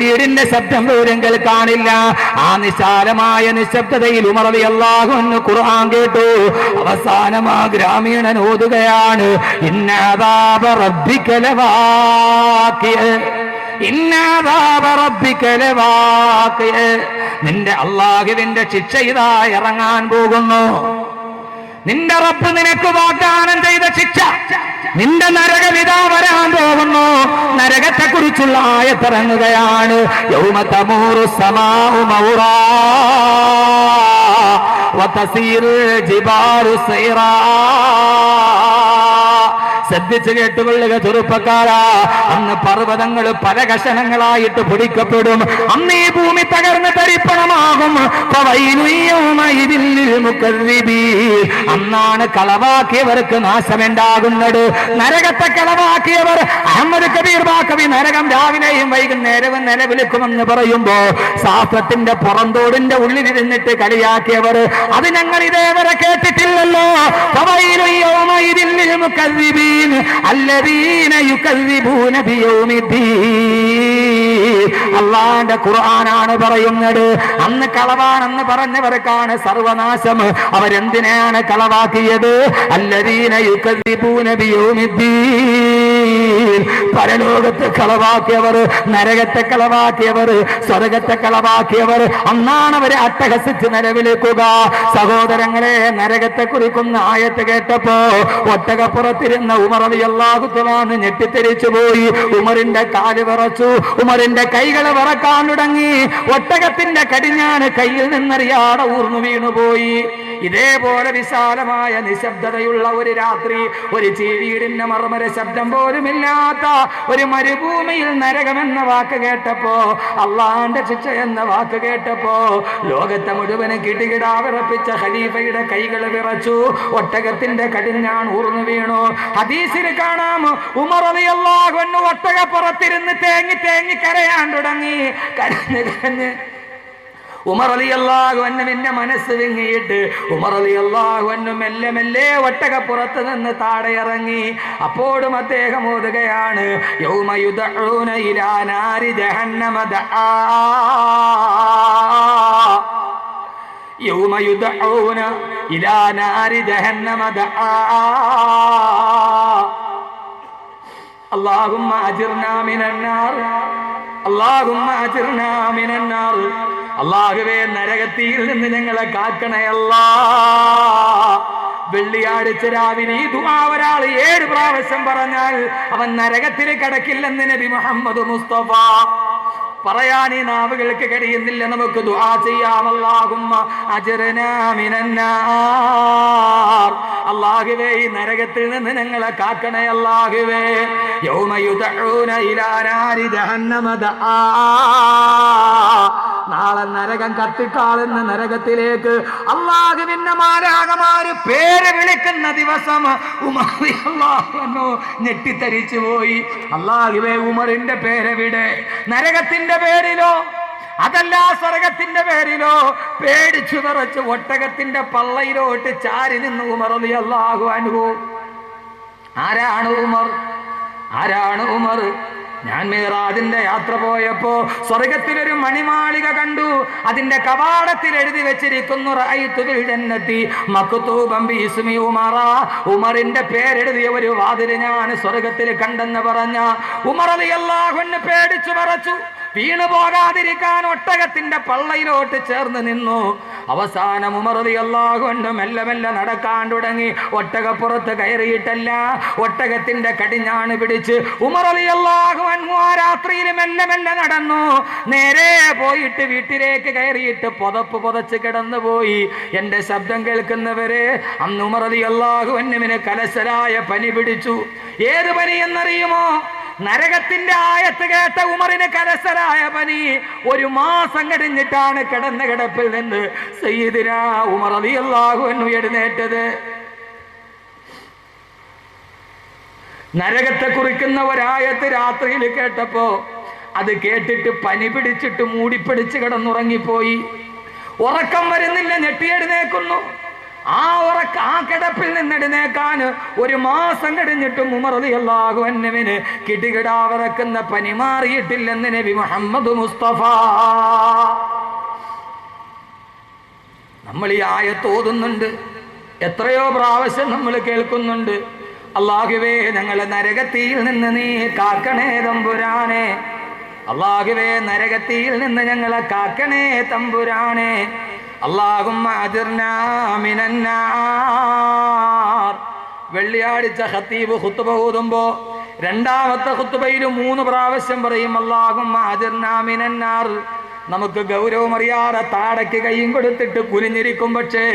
വീടിന്റെ ശബ്ദം പോലും കേൾക്കാനില്ല. ആ നിശാലമായ നിശബ്ദതയിൽ ഉമർ റളിയല്ലാഹു അൻഹു ഖുർആൻ കേട്ടു. അവസാനം ആ ഗ്രാമീണൻ ഓതുകയാണ്, ഇന്ന അദാബ റബ്ബിക ലവാഖിഅ, ഇന്ന അദാബ റബ്ബിക ലവാഖിഅ. നിന്റെ അല്ലാഹുവിന്റെ ശിക്ഷ ഇതാ ഇറങ്ങാൻ പോകുന്നു. നിന്റെ റബ്ബ് നിനക്ക് വാഗ്ദാനം ചെയ്ത ശിക്ഷ, നിന്റെ നരകവിതാ വരാൻ പോകുന്നു. നരകത്തെ കുറിച്ചുള്ള ആയത്തിറങ്ങുകയാണ്. യൗമ തമൂറു സമാഉ മൗറാ വതസീറു ജിബാലു സൈറാ. ശ്രദ്ധിച്ചു കേട്ടുകൊള്ളുക ചെറുപ്പക്കാരാ. അന്ന് പർവ്വതങ്ങൾ പല കഷണങ്ങളായിട്ട് പൊടിക്കപ്പെടും. അന്ന് ഈ ഭൂമി തകർന്ന് തരിപ്പണമാകും. അന്നാണ് കളവാക്കിയവർക്ക് നാശമുണ്ടാകുന്നത്. നരകത്തെ കളവാക്കിയവർ, അഹമ്മദ് കബീർ ബാക്കവി നരകം രാവിലെയും വൈകുന്നേരവും നിലവിളിക്കുമെന്ന് പറയുമ്പോ ശാസ്ത്രത്തിന്റെ പുറന്തോടിന്റെ ഉള്ളിലിരുന്നിട്ട് കളിയാക്കിയവർ, അത് ഞങ്ങൾ ഇതേവരെ കേട്ടിട്ടില്ലല്ലോ. അല്ലാഹുവിന്റെ ഖുർആനാണ് പറയുന്നത്. അന്ന് കളവാണെന്ന് പറഞ്ഞവർക്കാണ് സർവനാശം. അവരെന്തിനാണ് കളവാക്കിയത്? അല്ലദീന യുകദ്ദിബൂന ബിയൗമിദ്ദീൻ. പരലോകത്തെ കളവാക്കിയവർ, നരകത്തെ കളവാക്കിയവർ, സ്വർഗത്തെ കളവാക്കിയവർ, അന്നാണ് അവരെ അട്ടഹസിച്ച് നിലവിളിക്കുക. സഹോദരങ്ങളെ, നരകത്തെ കുറിക്കുന്ന ആയത്ത് കേട്ടപ്പോ ഒട്ടകപ്പുറത്തിരുന്ന ഉമർ റളിയല്ലാഹു തആല ഞെട്ടിത്തെറിച്ചു പോയി. ഉമറിന്റെ കാല് വിറച്ചു, ഉമറിന്റെ കൈകൾ വിറക്കാൻ തുടങ്ങി. ഒട്ടകത്തിന്റെ കടിഞ്ഞാണ് കയ്യിൽ നിന്നറിയാതെ ഊർന്നു വീണുപോയി. ഇതേപോലെ വിശാലമായ നിശബ്ദതയുള്ള ഒരു രാത്രി, ഒരു ചീവീടിന്റെ മർമര ശബ്ദം പോലുമില്ലാത്ത ഒരു മരുഭൂമിയിൽ നരകമെന്ന വാക്ക് കേട്ടപ്പോ, അള്ളാന്റെ ശിക്ഷ എന്ന വാക്ക് കേട്ടപ്പോ ലോകത്തെ മുഴുവന് കിടുകിടാ വിറപ്പിച്ച ഖലീഫയുടെ കൈകൾ വിറച്ചു, ഒട്ടകത്തിന്റെ കടിഞ്ഞാൺ ഊർന്നു വീണു. ഹദീസിൽ കാണാം, ഉമർ റളിയല്ലാഹു അൻഹു ഒട്ടകപ്പുറത്തിരുന്ന് തേങ്ങി തേങ്ങി കരയാൻ തുടങ്ങി. കരഞ്ഞ് കരഞ്ഞ് ഉമർ റളിയല്ലാഹു അൻഹുവിന്റെ മനസ്സ് വിങ്ങിയിട്ട് ഉമർ റളിയല്ലാഹു അൻഹു മെല്ലെ മെല്ലെ ഒട്ടകപ്പുറത്ത് നിന്ന് താഴെ ഇറങ്ങി. അപ്പോഴും അദ്ദേഹം ഓതുകയാണ്, യൗമ യുദഊന ഇലാ നാരി ജഹന്നമ ദആ, യൗമ യുദഊന ഇലാ നാരി ജഹന്നമ ദആ, അല്ലാഹുമ്മ അജിർനാ മിനന്നാർ, അല്ലാഹുമ്മ അജിർനാ മിനന്നാർ. അല്ലാഹുവേ, നരകത്തിയിൽ നിന്ന് ഞങ്ങളെ കാക്കണേ അല്ലാ. വെള്ളിയാഴ്ച രാവിലെ ഈ ദുആ ഒരാൾ 7 പ്രാവശ്യം പറഞ്ഞാൽ അവൻ നരകത്തിൽ കടക്കില്ലെന്ന് നബി മുഹമ്മദ് മുസ്തഫ. പറയാൻ ഈ നാവുകൾക്ക് കഴിയുന്നില്ല. നമുക്ക് ദുആ ചെയ്യാം. അല്ലാഹുമ്മ അജ്റനാ മിനന്നാർ. അല്ലാഹുവേ, ഈ നരകത്തിൽ നിന്ന് ഞങ്ങളെ കാക്കണേ അല്ലാഹുവേ. യൗമ യുദഊന ഇലാ നാരി ജഹന്നമ ദആ. നാളെ നരകം കത്തിക്കാളുന്ന നരകത്തിലേക്ക് അല്ലാഹുവിന്റെ മാലാഖമാര് പേര് വിളിക്കുന്ന ദിവസം ഉമർ റളിയല്ലാഹു അൻഹു ഞെട്ടിത്തരിച്ചു പോയി. അല്ലാഹുവേ, ഉമറിന്റെ പേരെവിടെ? നരകത്തിന്റെ പേരിലോ അതല്ല സ്വർഗത്തിന്റെ പേരിലോ? പേടിച്ചു വിറച്ച് ഒട്ടകത്തിന്റെ പള്ളയിലോട്ട് ചാരി നിന്ന് ഉമർ റളിയല്ലാഹു അൻഹു. ആരാണ് ഉമർ? ആരാണ് ഉമർ? ഞാൻ മിറാജിന്റെ യാത്ര പോയപ്പോ സ്വർഗത്തിലൊരു മണിമാളിക കണ്ടു. അതിന്റെ കവാടത്തിൽ എഴുതി വെച്ചിരിക്കുന്നു, റഅയ്തു ബിൽ ജന്നതി മക്തൂബൻ ബിസ്മി ഉമറ. ഉമറിന്റെ പേരെഴുതിയ ഒരു വാതിൽ ഞാൻ സ്വർഗത്തിൽ കണ്ടെന്ന് പറഞ്ഞ ഉമർ റളിയല്ലാഹു അൻഹു പേടിച്ചു വിറച്ചു. വീണു പോകാതിരിക്കാൻ ഒട്ടകത്തിന്റെ പള്ളയിലോട്ട് ചേർന്ന് നിന്നു. അവസാനം ഉമർ റളിയല്ലാഹു അൻഹു മെല്ലെ മെല്ലെ നടക്കാൻ തുടങ്ങി. ഒട്ടകപ്പുറത്ത് കയറിയിട്ടല്ല, ഒട്ടകത്തിന്റെ കടിഞ്ഞാണ് പിടിച്ച് ഉമർ റളിയല്ലാഹു അൻഹു ആ രാത്രിയിൽ മെല്ലെ മെല്ലെ നടന്നു. നേരെ പോയിട്ട് വീട്ടിലേക്ക് കയറിയിട്ട് പുതപ്പ് പുതച്ച് കിടന്നുപോയി. എന്റെ ശബ്ദം കേൾക്കുന്നവരെ, അന്ന് ഉമർ റളിയല്ലാഹു അൻഹുവിന് കലശലായ പനി പിടിച്ചു. ഏത് പനി എന്നറിയുമോ? നരകത്തിന്റെ ആയത്ത് കേട്ട ഉമറിന് കലശലായ പനി. 1 മാസം കഴിഞ്ഞിട്ടാണ് കിടന്ന കിടപ്പിൽ നിന്ന് സയ്യിദുനാ ഉമർ റളിയല്ലാഹു അൻഹു എഴുന്നേറ്റത്. നരകത്തെ കുറിക്കുന്ന ഒരായത്ത് രാത്രിയിൽ കേട്ടപ്പോ അത് കേട്ടിട്ട് പനി പിടിച്ചിട്ട് മൂടിപ്പിടിച്ച് കിടന്നുറങ്ങിപ്പോയി. ഉറക്കം വരുന്നില്ല, ഞെട്ടിയെഴുന്നേക്കുന്നു. ആ കിടപ്പിൽ നിന്നെടുന്നേക്കാൻ 1 മാസം കഴിഞ്ഞിട്ടും ഉമർ റളിയല്ലാഹു അൻഹുവിന് കിടുകിടാവിറക്കുന്ന പനി മാറിയിട്ടില്ലെന്ന് നബി മുഹമ്മദ് മുസ്തഫ. നമ്മൾ ഈ ആയത്ത് ഓതുന്നുണ്ട്, എത്രയോ പ്രാവശ്യം നമ്മൾ കേൾക്കുന്നുണ്ട്. അല്ലാഹുവേ ഞങ്ങളെ നരകത്തിയിൽ നിന്ന് നീ കാക്കണേ തമ്പുരാനെ, അല്ലാഹുവേ നരകത്തിയിൽ നിന്ന് ഞങ്ങളെ കാക്കണേ തമ്പുരാനെ. അല്ലാഹുമ്മ അജിർനാ മിനന്നാർ. വെള്ളിയാഴ്ച ഖതീബ് ഖുത്ബ ഓതുമ്പോ രണ്ടാമത്തെ ഖുത്ബയിൽ 3 പ്രാവശ്യം പറയും അല്ലാഹുമ്മ അജിർനാ മിനന്നാർ. നമുക്ക് ഗൗരവമറിയാതെ താടയ്ക്ക് കൈയും കൊടുത്തിട്ട് കുനിഞ്ഞിരിക്കും. പക്ഷേ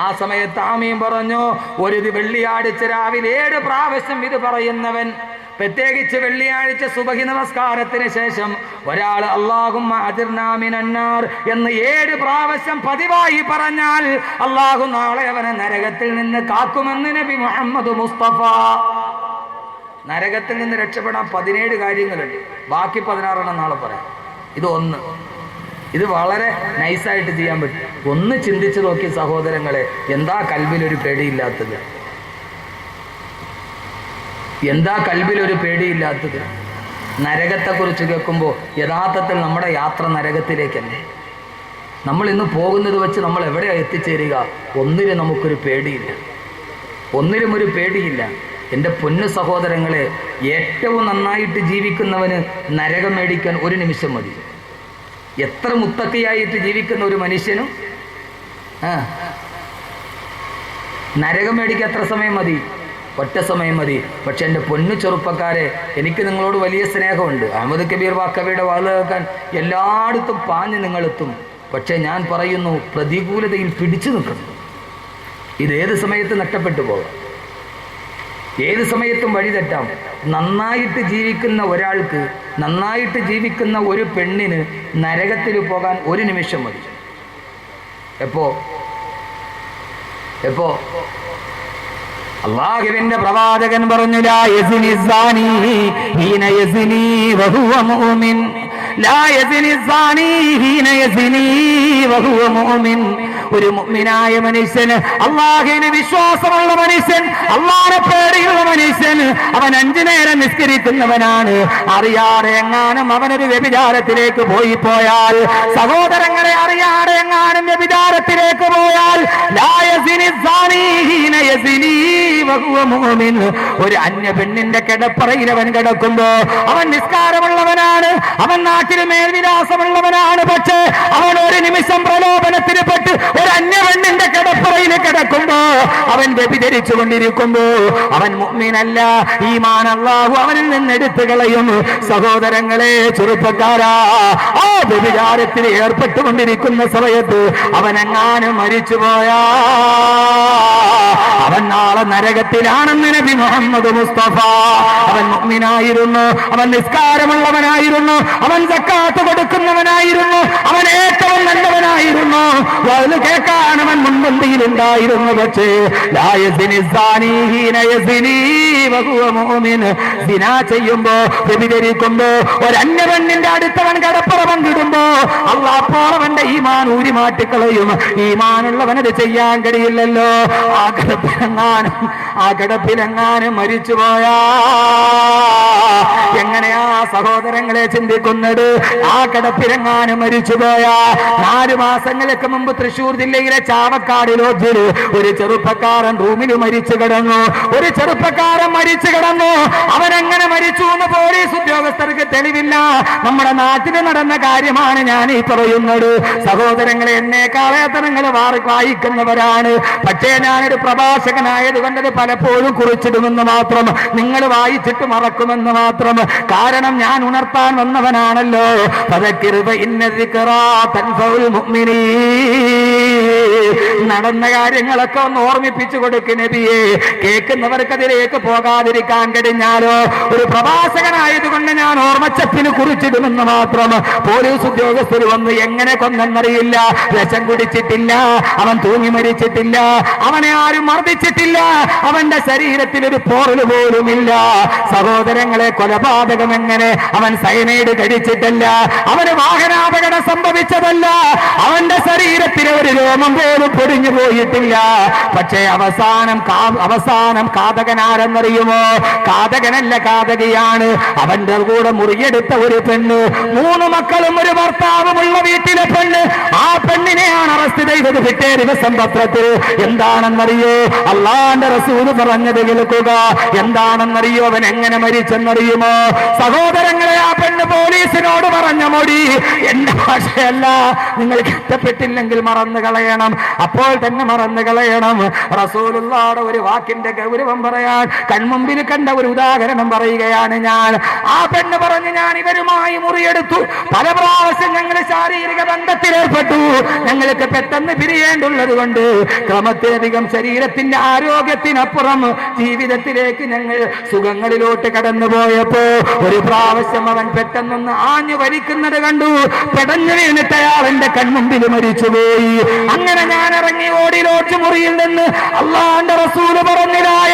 ആ സമയത്ത് ആമീൻ പറഞ്ഞു. ഒരു വെള്ളിയാഴ്ച രാവിലെ 7 പ്രാവശ്യം ഇത് പറയുന്നവൻ, പ്രത്യേകിച്ച് വെള്ളിയാഴ്ച സുബഹി നമസ്കാരത്തിന് ശേഷം ഒരാൾ അല്ലാഹുമ്മ അജിർനാ മിനന്നാർ എന്ന് 7 പ്രാവശ്യം പതിവായി പറഞ്ഞാൽ അല്ലാഹു നാളെ അവനെ നരകത്തിൽ നിന്ന് കാക്കുമെന്ന് നബി മുഹമ്മദ് മുസ്തഫ. നരകത്തിൽ നിന്ന് രക്ഷപ്പെടാൻ 17 കാര്യങ്ങളുണ്ട്, ബാക്കി 16 നാളെ പറയാം. ഇത് വളരെ നൈസായിട്ട് ചെയ്യാൻ പറ്റും. ഒന്ന് ചിന്തിച്ചു നോക്കി സഹോദരങ്ങളെ, എന്താ കൽബിലൊരു പേടിയില്ലാത്തത്? എന്താ കൽബിലൊരു പേടിയില്ലാത്തത്? നരകത്തെക്കുറിച്ച് കേൾക്കുമ്പോൾ യഥാർത്ഥത്തിൽ നമ്മുടെ യാത്ര നരകത്തിലേക്കല്ലേ? നമ്മൾ ഇന്ന് പോകുന്നത് വെച്ച് നമ്മൾ എവിടെയാണ് എത്തിച്ചേരുക? ഒന്നിലും നമുക്കൊരു പേടിയില്ല, ഒന്നിലും ഒരു പേടിയില്ല. എൻ്റെ പൊന്നു സഹോദരങ്ങളെ, ഏറ്റവും നന്നായിട്ട് ജീവിക്കുന്നവന് നരകം മേടിക്കാൻ 1 നിമിഷം മതി. എത്ര മുത്തക്കിയായിട്ട് ജീവിക്കുന്ന ഒരു മനുഷ്യനും നരകം മേടിക്കാൻ എത്ര സമയം മതി? ഒറ്റ സമയം മതി. പക്ഷെ എൻ്റെ പൊന്നു ചെറുപ്പക്കാരെ, എനിക്ക് നിങ്ങളോട് വലിയ സ്നേഹമുണ്ട്. അഹമ്മദ് കബീർ വാക്കവിയുടെ വാള് കേൾക്കാൻ എല്ലായിടത്തും പാഞ്ഞ് നിങ്ങളെത്തും. പക്ഷെ ഞാൻ പറയുന്നു, പ്രതികൂലതയിൽ പിടിച്ചു നിൽക്കണം. ഇതേത് സമയത്ത് നഷ്ടപ്പെട്ടു പോകാം, ഏത് സമയത്തും വഴി തെറ്റാം. നന്നായിട്ട് ജീവിക്കുന്ന ഒരാൾക്ക്, നന്നായിട്ട് ജീവിക്കുന്ന ഒരു പെണ്ണിന് നരകത്തിൽ പോകാൻ 1 നിമിഷം മതി. എപ്പോ അല്ലാഹുവിന്റെ പ്രവാചകൻ പറഞ്ഞു, ലാ യസ്നി സാനി ഹീന യസ്നി വഹുവ മുഅ്മിൻ, ലാ യസ്നി സാനി ഹീന യസ്നി വഹുവ മുഅ്മിൻ. ഒരു മുഅ്മിനായ മനുഷ്യന്, അല്ലാഹുവിന് വിശ്വാസമുള്ള മനുഷ്യൻ, അല്ലാഹുവിനെ പേടിയുള്ള മനുഷ്യൻ, അവൻ 5 നേരം നിസ്കരിക്കുന്നവനാണ്. അറിയാതെ എങ്ങാനും അവനൊരു വ്യഭിചാരത്തിലേക്ക് പോയാൽ, സഹോദരങ്ങളെ, അറിയാതെ എങ്ങാനും വ്യഭിചാരത്തിലേക്ക് പോയാൽ, ലാ യസ്നി സാനി ഹീന യസ്നി വഹുവ മുഅ്മിൻ. ഒരു അന്യ പെണ്ണിന്റെ കിടപ്പറയിൽ അവൻ കിടക്കുമ്പോ അവൻ നിസ്കാരമുള്ളവനാണ്, അവൻ നാട്ടിന് മേൽവിലാസമുള്ളവനാണ്. പക്ഷേ അവൻ 1 നിമിഷം പ്രലോഭനത്തിന് പെട്ട് ഒരു അന്യ പെണ്ണിന്റെ കിടപ്പറയിൽ കിടക്കുമ്പോ, അവൻ വ്യഭിചരിച്ചു കൊണ്ടിരിക്കുമ്പോ അവൻ മുഅ്മിനല്ല. ഈമാൻ അല്ലാഹു അവനിൽ നിന്ന് എടുത്തു കളയും. സഹോദരങ്ങളെ, ചെറുപ്പക്കാരാ, ആ വ്യഭിചാരത്തിൽ ഏർപ്പെട്ടുകൊണ്ടിരിക്കുന്ന സമയത്ത് അവനെങ്ങാനും മരിച്ചുപോയാ അവൻ നാളെ നരകത്തിലാണെന്ന് നബി മുഹമ്മദ് മുസ്തഫ. അവൻ മുഅ്മിനായിരുന്നു, അവൻ നിസ്കാരമുള്ളവനായിരുന്നു, അവൻ സക്കാത്ത് കൊടുക്കുന്നവനായിരുന്നു, അവൻ ഏറ്റവും നല്ലവനായിരുന്നു, വഅദ് കേൾക്കാൻ അവൻ മുൻപന്തിയിലുണ്ടായിരുന്നു. പക്ഷേ ലാ യസ്നി സാനി ഹീന യസ്നി വഹുവ മുഅ്മിൻ. സിനാ ചെയ്യുമ്പോ, വ്യഭിചരിക്കുമ്പോ, ഒരു അന്യപെണ്ണിന്റെ അടുത്തവൻ കടപ്പുറ പങ്കിടുമ്പോ അല്ലാഹു അപ്പോൾ അവന്റെ ഈമാൻ ഊരി മാറ്റിക്കളയും. ഈമാനുള്ളവനത് ചെയ്യാൻ കഴിയില്ലല്ലോ. ആ കിടപ്പിലെങ്ങാനും മരിച്ചുപോയാ എങ്ങനെയാ സഹോദരങ്ങളെ ചിന്തിക്കുന്നത്? ആ കിടപ്പിലെങ്ങാനും മരിച്ചുപോയാ 4 മാസങ്ങൾക്ക് മുമ്പ് തൃശ്ശൂർ ജില്ലയിലെ ചാവക്കാട് ലോഡ്ജിൽ ഒരു ചെറുപ്പക്കാരൻ റൂമിൽ മരിച്ചു കിടന്നു. ഒരു ചെറുപ്പക്കാരൻ മരിച്ചു കിടന്നു. അവനെങ്ങനെ മരിച്ചു എന്ന് പോലീസ് ഉദ്യോഗസ്ഥർക്ക് തെളിവില്ല. നമ്മുടെ നാട്ടിൽ നടന്ന കാര്യമാണ് ഞാൻ ഈ പറയുന്നത്. സഹോദരങ്ങളെ, എന്നേക്കാളേറെ നിങ്ങൾ വായിക്കുന്നവരാണ്. പക്ഷേ ഞാനൊരു പ്രഭാഷകനായത് കൊണ്ടത് പലപ്പോഴും കുറിച്ചിടുമെന്ന് മാത്രം, നിങ്ങൾ വായിച്ചിട്ട് മറക്കുമെന്ന് മാത്രം. കാരണം ഞാൻ ഉണർത്താൻ വന്നവനാണല്ലോ. നടന്ന കാര്യങ്ങളൊക്കെ ഒന്ന് ഓർമ്മിപ്പിച്ചു കൊടുക്കും നബിയെ. കേൾക്കുന്നവർക്ക് അതിലേക്ക് പോകാതിരിക്കാൻ കഴിഞ്ഞാലോ? ഒരു പ്രഭാഷകനായതുകൊണ്ട് ഞാൻ ഓർമ്മച്ചപ്പിന് കുറിച്ചിടുമെന്ന് മാത്രം. പോലീസ് ഉദ്യോഗസ്ഥർ വന്ന് എങ്ങനെ കൊന്നെന്നറിയില്ല. വിഷം കുടിച്ചിട്ടില്ല, അവൻ തൂങ്ങി മരിച്ചിട്ടില്ല, അവനെ ആരും മർദ്ദിച്ചിട്ടില്ല, അവന്റെ ശരീരത്തിൽ ഒരു പോറല് പോലുമില്ല. സഹോദരങ്ങളെ, കൊലപാതകം എങ്ങനെ? അവൻ സയനൈഡ് കഴിച്ചിട്ടല്ല, അവന് വാഹനാപകടം സംഭവിച്ചതല്ല, അവന്റെ ശരീരത്തിലെ ഒരു രോമം പോലും പോലും പൊടിഞ്ഞു പോയിട്ടില്ല. പക്ഷേ അവസാനം കാതകനാരെന്നറിയുമോ? കാതകനല്ല, കാതകിയാണ്. അവന്റെ കൂടെ മുറിയെടുത്ത ഒരു പെണ്ണ്, 3 മക്കളും ഒരു ഭർത്താവുമുള്ള വീട്ടിലെ പെണ്ണ്. ആ പെണ്ണിനെയാണ് അറസ്റ്റ് ചെയ്തത് പിറ്റേ ദിവസം പത്രത്തിൽ. എന്താണെന്നറിയോ? അള്ളാന്റെ റസൂൽ പറഞ്ഞത് കേൾക്കുക. എന്താണെന്നറിയോ? അവൻ എങ്ങനെ മരിച്ചെന്നറിയുമോ? സഹോദരങ്ങളെ, ആ പെണ്ണ് പോലീസിനോട് പറഞ്ഞ മൊഴി എന്റെ ഭാഷയല്ല, നിങ്ങൾക്ക് ഇഷ്ടപ്പെട്ടില്ലെങ്കിൽ മറന്നു കളയണം, അപ്പോൾ തന്നെ മറന്നു കളയണം. റസൂലുള്ളാഹിയുടെ ഒരു വാക്കിന്റെ ഗൗരവം പറയാൻ കൺമുമ്പിൽ കണ്ട ഒരു ഉദാഹരണം പറയുകയാണ് ഞാൻ. ആ പെണ്ണ് പറഞ്ഞു, ഞാൻ ഇവരുമായി മുറിയെടുത്തു, പല പ്രാവശ്യം ഞങ്ങൾ ശാരീരിക ബന്ധത്തിലേർപ്പെട്ടു, ഞങ്ങൾക്ക് പെട്ടെന്ന് പിരിയേണ്ടുള്ളത് കൊണ്ട് ക്രമത്തേധികം ശരീരത്തിന്റെ ആരോഗ്യത്തിനപ്പുറം ജീവിതത്തിലേക്ക് ഞങ്ങൾ സുഖങ്ങളിലോട്ട് കടന്നുപോയപ്പോ ഒരു പ്രാവശ്യം അവൻ പെട്ടെന്നൊന്ന് ആഞ്ഞു വലിക്കുന്നത് കണ്ടു. പെടഞ്ഞു വീണിട്ട് അയാൾ എന്റെ കൺമുമ്പിൽ മരിച്ചുപോയി. അങ്ങനെ ഞാൻ ഇറങ്ങി ഓടി ലോഡ്ജ് മുറിയിൽ നിന്ന് അള്ളാന്റെ റസൂല് പറഞ്ഞിലായ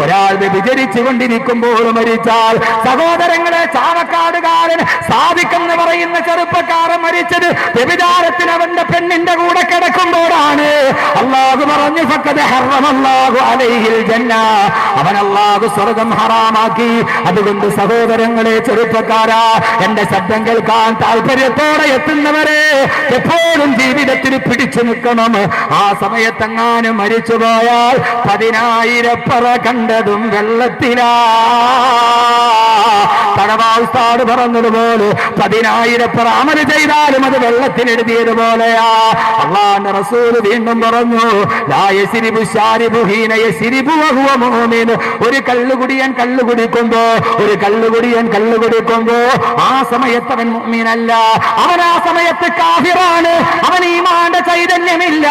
ഒരാൾ വ്യഭിചരിച്ചു കൊണ്ടിരിക്കുമ്പോൾ മരിച്ചാൽ, സഹോദരങ്ങളെ, ചാവക്കാടുകാരൻ സാദിഖെന്ന് പറയുന്ന ചെറുപ്പക്കാരൻ മരിച്ചത് വ്യഭിചാരത്തിന് അവന്റെ പെണ്ണിന്റെ കൂടെ കിടക്കുമ്പോഴാണ്. അല്ലാഹു പറഞ്ഞു, ഫഖദ് ഹറമല്ലാഹു അലൈഹിൽ ജന്ന, അവൻ അല്ലാഹു സ്വർഗ്ഗം ഹറാമാക്കി. അതുകൊണ്ട് സഹോദരങ്ങളെ, ചെറുപ്പക്കാരാ, എന്റെ ശബ്ദം കേൾക്കാൻ താല്പര്യത്തോടെ എത്തുന്നവരെ എപ്പോഴും ജീവിതത്തിൽ പിടിച്ചു നിൽക്കണം. ആ സമയത്തെങ്ങാനും മരിച്ചുപോയാൽ 10,000 പറ കണ്ടതും വെള്ളത്തിലാ. തടവാസ്താട് പറഞ്ഞതുപോലെ 10,000 പറ അമല് ചെയ്താലും അത് വെള്ളത്തിലെഴുതിയതുപോലെയാ. അല്ലാഹുവിന്റെ റസൂൽ വീണ്ടും പറഞ്ഞു, ലാ യസ്രിബു ശാരിബു ഹീന യസ്രിബു വഹുവ മുഅ്മിൻ. ഒരു കള്ളുകുടിയൻ കള്ളുകുടിക്കുമ്പോ ആ സമയത്ത് അവൻ മുഅ്മിനല്ല, അവൻ ആ സമയത്ത് കാഫിറാണ്. അവൻ ഈമാന്റെ ചൈതന്യമില്ല.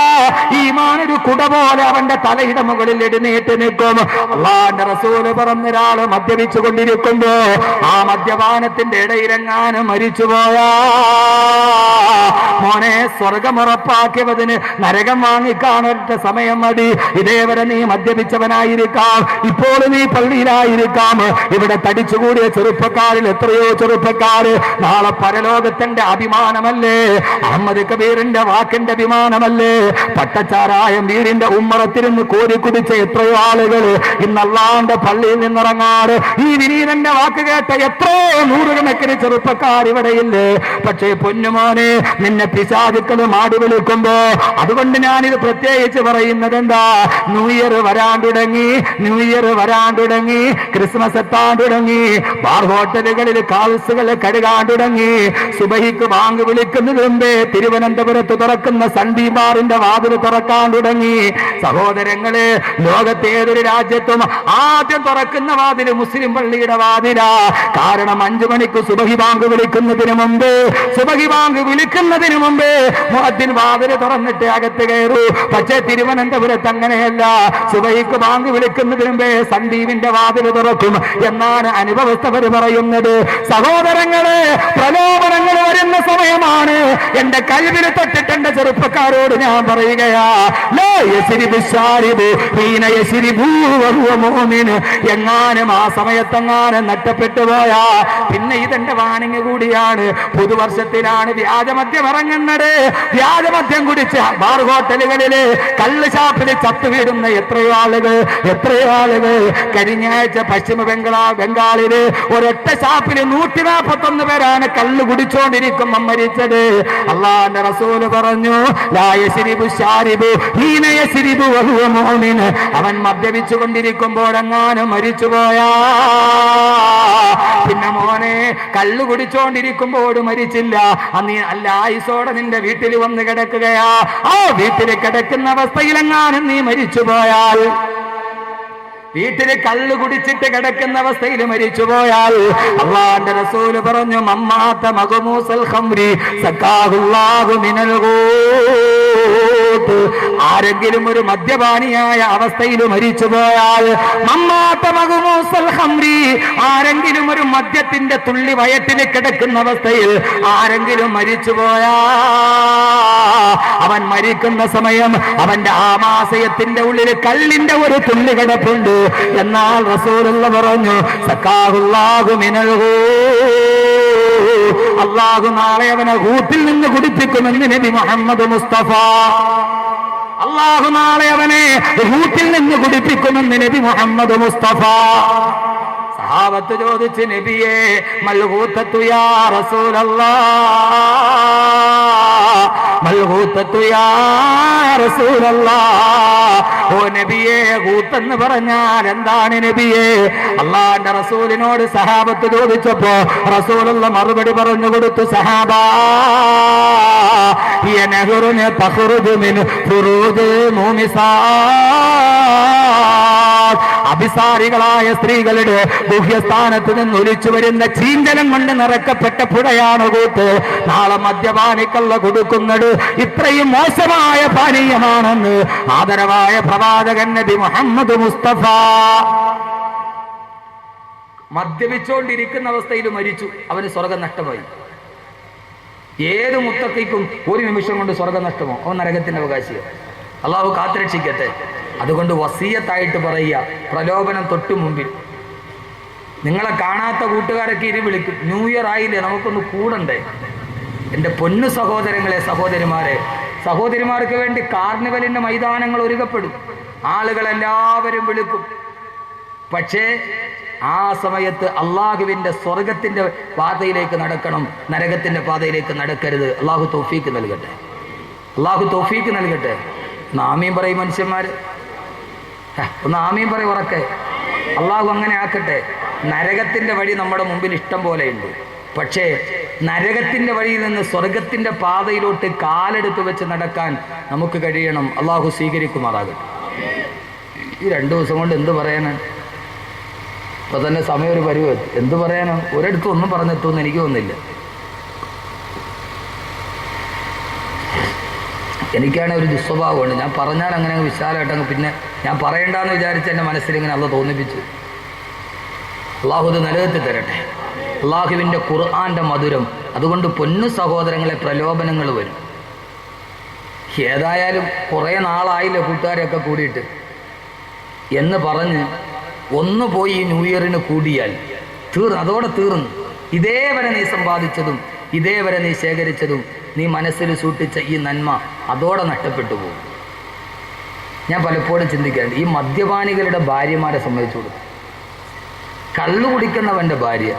ഈമാൻ ഒരു കുട പോലെ അവന്റെ തലയുടെ മുകളിൽ എഴുന്നേറ്റ് നിൽക്കും. അല്ലാഹുവിന്റെ റസൂല് പറഞ്ഞ ഒരാള് മദ്യപിച്ചു കൊണ്ടിരിക്കുമ്പോ ആ മദ്യപാനത്തിന്റെ ഇടയിലെങ്ങാനും മരിച്ചുപോയാ, മോനെ, സ്വർഗമുറപ്പാക്കിയവതിന് നരകം വാങ്ങിക്കാണൊറ്റ സമയം മതി. ഇതേവരെ നീ മദ്യപിച്ചവനായിരിക്കാം, ഇപ്പോൾ നീ പള്ളിയിലായിരിക്കാം. ഇവിടെ തടിച്ചുകൂടിയ ചെറുപ്പക്കാരിൽ എത്രയോ ചെറുപ്പക്കാര് നാളെ പരലോകത്തിന്റെ അഭിമാനമല്ലേ? അഹമ്മദ് കബീറിന്റെ വാക്കിന്റെ അഭിമാനമല്ലേ? പട്ടച്ചാരായം വീടിന്റെ ഉമ്മറത്തിരുന്ന് കോരി കുടിച്ച എത്രയോ ആളുകൾ ഇന്ന് അല്ലാഹുവിന്റെ പള്ളിയിൽ നിന്നിറങ്ങാറ് ഈ വിനീതന്റെ വാക്ക് കേട്ട എത്രയോ നൂറുകണക്കിന് ചെറുപ്പക്കാർ ഇവിടെയില്ലേ? പക്ഷേ പൊന്നുമോനെ, നിന്നെ പിശാചുക്കളും ആടി വിളിക്കുമ്പോ, അതുകൊണ്ട് ഞാനിത് പ്രത്യേകിച്ച് പറയുന്നത് എന്താ, ന്യൂ ഇയർ വരാൻ തുടങ്ങി, ക്രിസ്മസ് എത്താൻ തുടങ്ങി, ബാർ ഹോട്ടലുകളിൽ കാൽസുകൾ കഴുകാൻ തുടങ്ങി, സുബഹിക്ക് ബാങ്ക് വിളിക്കുന്നതിന് മുമ്പേ തിരുവനന്തപുരത്ത് തുറക്കുന്ന സൺഡി ബാറിന്റെ വാതിൽ തുറക്കാൻ തുടങ്ങി. സഹോദരങ്ങളെ, ലോകത്തെ ഏതൊരു രാജ്യത്തും ആദ്യം തുറക്കുന്ന വാതിൽ മുസ്ലിം പള്ളിയുടെ വാതിലാ. കാരണം 5 മണിക്ക് സുബഹി ബാങ്ക് വിളിക്കുന്നതിന് മുമ്പേ മുഅദ്ദിൻ വാതിൽ തുറന്നിട്ട് അകത്ത് കയറൂ. പക്ഷേ തിരുവനന്തപുരത്ത് അങ്ങനെയല്ല. സുബഹിക്ക് ബാങ്ക് വിളിക്കുന്നതിന് മുമ്പേ സന്ദീപിന്റെ വാതിൽ തുറക്കും എന്നാണ് അനുഭവസ്ഥവർ പറയുന്നത്. സഹോദരങ്ങളെ, പ്രലോഭനങ്ങൾ വരുന്ന സമയമാണ്. എന്റെ കൽവിൽ തൊട്ടിട്ട് എന്റെ ചെറുപ്പക്കാരോട് ഞാൻ പറയുകയാ, എങ്ങാനും ആ സമയത്തെങ്ങാനും നഷ്ടപ്പെട്ടു പോയാ പിന്നെ ഇതെന്റെ വാണിങ് കൂടിയാണ്. പുതുവർഷത്തിലാണ് വ്യാജമദ്യം ഇറങ്ങുന്നത്. വ്യാജമദ്യം കുടിച്ച് ബാർ ഹോട്ടലുകളില് കള്ള് ഷാപ്പിൽ ചത്തുവീടുന്ന എത്രയോ ആളുകൾ. കഴിഞ്ഞ ആഴ്ച പശ്ചിമ ബംഗാളില് ഒരൊറ്റ ഷാപ്പിൽ 141 പേരാണ് കള്ള് കുടിച്ചോണ്ടിരിക്കുമ്പോ മരിച്ചത്. അല്ലാഹുവിന്റെ റസൂല് പറഞ്ഞു, ലാ യസ്രിബു ശാരിബു ഹീന യസ്രിബു വഹുവ മുഅ്മിൻ. അവൻ മദ്യപിച്ചു കൊണ്ടിരിക്കുമ്പോഴെങ്ങാനും മരിച്ചുപോയാ, പിന്നെ മോനെ, കള്ളു കുടിച്ചോണ്ടിരിക്കുമ്പോൾ മരിച്ചില്ല, അന്ന് അല്ല ആയുസോടെ നിന്റെ വീട്ടിൽ വന്ന് കിടക്കുകയാ. ആ വീട്ടിൽ കിടക്കുന്ന അവസ്ഥയിലെങ്ങാനും നീ മരിച്ചുപോയാൽ, വീട്ടിൽ കള്ളു കുടിച്ചിട്ട് കിടക്കുന്ന അവസ്ഥയിൽ മരിച്ചുപോയാൽ, അല്ലാഹുവിന്റെ റസൂല് പറഞ്ഞു, മമ്മാത മഗ്മൂസൽ ഖംരി സഖാഹുല്ലാഹു മിനൽ ഖൂത്ത്. ആരെങ്കിലും ഒരു മദ്യപാനിയായ അവസ്ഥയിൽ മരിച്ചുപോയാൽ, മമ്മാത മഗ്മൂസൽ ഖംരി, ആരെങ്കിലും ഒരു മദ്യത്തിന്റെ തുള്ളി വയറ്റിൽ കിടക്കുന്ന അവസ്ഥയിൽ ആരെങ്കിലും മരിച്ചുപോയാ, അവൻ മരിക്കുന്ന സമയം അവന്റെ ആമാശയത്തിന്റെ ഉള്ളിൽ കല്ലിന്റെ ഒരു തുള്ളി കിടപ്പുണ്ട്. എന്നാൽ റസൂലുള്ള പറഞ്ഞു, സഖാഹുല്ലാഹു മിനൽ ഖൂത്ത്. അല്ലാഹു നാളെ അവനെ ഹൂത്തിൽ നിന്ന് കുടിപ്പിക്കുമെന്ന് നബി മുഹമ്മദ് മുസ്തഫ. അല്ലാഹു നാളെ അവനെ ഹൂത്തിൽ നിന്ന് കുടിപ്പിക്കുമെന്ന് നബി മുഹമ്മദ് മുസ്തഫ. സഹാബത്ത് ചോദിച്ചു, നബിയേ മൽഹൂത്തത്തു യാ റസൂലല്ലാഹ്, മൽഹൂത്തത്തു യാ റസൂലല്ലാഹ്. ഓ നബിയേ, ഹൂത്തെന്ന് പറഞ്ഞാൽ എന്താണ് നബിയേ? അല്ലാഹുവിന്റെ റസൂലിനോട് സഹാബത്ത് ചോദിച്ചപ്പോ റസൂലുള്ള മറുപടി പറഞ്ഞു കൊടുത്തു, സഹാബാ ഹിയ നഹറുൻ തഖ്റുജു മിൻ ഫുറൂജിൽ മുമിസാത്ത്. അഭിസാരികളായ സ്ത്രീകളുടെ ഗുഹ്യസ്ഥാനത്ത് നിന്ന് ഒലിച്ചു വരുന്ന ചീഞ്ചലം കൊണ്ട് നിറക്കപ്പെട്ട പുഴയാണ് കൂത്ത്. നാളെ മദ്യപാനിക്കല്ല കൊടുക്കുന്നത് ഇത്രയും മോശമായ പാനീയമാണെന്ന് ആദരവായ പ്രവാചകൻ നബി മുഹമ്മദ് മുസ്തഫ. മദ്യപിച്ചുകൊണ്ടിരിക്കുന്ന അവസ്ഥയിൽ മരിച്ചു, അവന് സ്വർഗം നഷ്ടമായി. ഏത് മുത്തക്കിക്കും ഒരു നിമിഷം കൊണ്ട് സ്വർഗം നഷ്ടമോ? അവൻ നരകത്തിന്റെ അവകാശിയാണ്. അള്ളാഹു കാത്തുരക്ഷിക്കട്ടെ. അതുകൊണ്ട് വസീയത്തായിട്ട് പറയുക, പ്രലോഭനം തൊട്ടു മുമ്പിൽ. നിങ്ങളെ കാണാത്ത കൂട്ടുകാരൊക്കെ ഇരി വിളിക്കും, ന്യൂ ഇയർ ആയില്ലേ, നമുക്കൊന്ന് കൂടണ്ടേ? എൻ്റെ പൊന്നു സഹോദരങ്ങളെ, സഹോദരിമാരെ, സഹോദരിമാർക്ക് വേണ്ടി കാർണിവലിന്റെ മൈതാനങ്ങൾ ഒരുക്കപ്പെടും, ആളുകളെല്ലാവരും വിളിക്കും. പക്ഷേ ആ സമയത്ത് അള്ളാഹുവിൻ്റെ സ്വർഗത്തിൻ്റെ പാതയിലേക്ക് നടക്കണം, നരകത്തിൻ്റെ പാതയിലേക്ക് നടക്കരുത്. അള്ളാഹു തൗഫീക്ക് നൽകട്ടെ, അള്ളാഹു തൗഫീക്ക് നൽകട്ടെ. ഒന്ന് ആമീൻ പറയും മനുഷ്യന്മാര്, ഒന്ന് ആമീൻ പറയും ഉറക്കെ. അള്ളാഹു അങ്ങനെ ആക്കട്ടെ. നരകത്തിൻ്റെ വഴി നമ്മുടെ മുമ്പിൽ ഇഷ്ടം പോലെയുണ്ട്. പക്ഷേ നരകത്തിൻ്റെ വഴിയിൽ നിന്ന് സ്വർഗത്തിൻ്റെ പാതയിലോട്ട് കാലെടുത്ത് വെച്ച് നടക്കാൻ നമുക്ക് കഴിയണം. അള്ളാഹു സ്വീകരിക്കുമാറാകട്ടെ. ഈ 2 ദിവസം കൊണ്ട് എന്ത് പറയാനാണ്? ഇപ്പൊ തന്നെ സമയം ഒരു പരിവ്. എന്ത് പറയാനോ? ഒരിടത്തും ഒന്നും പറഞ്ഞെത്തുമെന്ന് എനിക്ക് തോന്നുന്നില്ല. എനിക്കാണ് ഒരു ദുസ്വഭാവമുണ്ട്, ഞാൻ പറഞ്ഞാൽ അങ്ങനെ വിശാലമായിട്ടങ്ങ് പിന്നെ ഞാൻ പറയണ്ടെന്ന് വിചാരിച്ച് എൻ്റെ മനസ്സിലിങ്ങനെ അള്ള തോന്നിപ്പിച്ചു. അള്ളാഹു ഇത് നിലനിർത്തി തരട്ടെ. അള്ളാഹുവിൻ്റെ ഖുർആൻ്റെ മധുരം. അതുകൊണ്ട് പൊന്നു സഹോദരങ്ങളെ, പ്രലോഭനങ്ങൾ വരും. ഏതായാലും കുറേ നാളായില്ലേ കൂട്ടുകാരെയൊക്കെ കൂടിയിട്ട് എന്ന് പറഞ്ഞ് ഒന്ന് പോയി ഈ ന്യൂ ഇയറിന് കൂടിയാൽ അതോടെ തീർന്നു. ഇതേവരെ നീ സമ്പാദിച്ചതും ഇതേവരെ നീ ശേഖരിച്ചതും നീ മനസ്സിൽ സൂക്ഷിച്ച ഈ നന്മ അതോടെ നഷ്ടപ്പെട്ടു പോകും. ഞാൻ പലപ്പോഴും ചിന്തിക്കാറുണ്ട്, ഈ മദ്യപാനികളുടെ ഭാര്യമാരെ സംബന്ധിച്ചു കൊടുക്കും. കള്ളു കുടിക്കുന്നവൻ്റെ ഭാര്യ,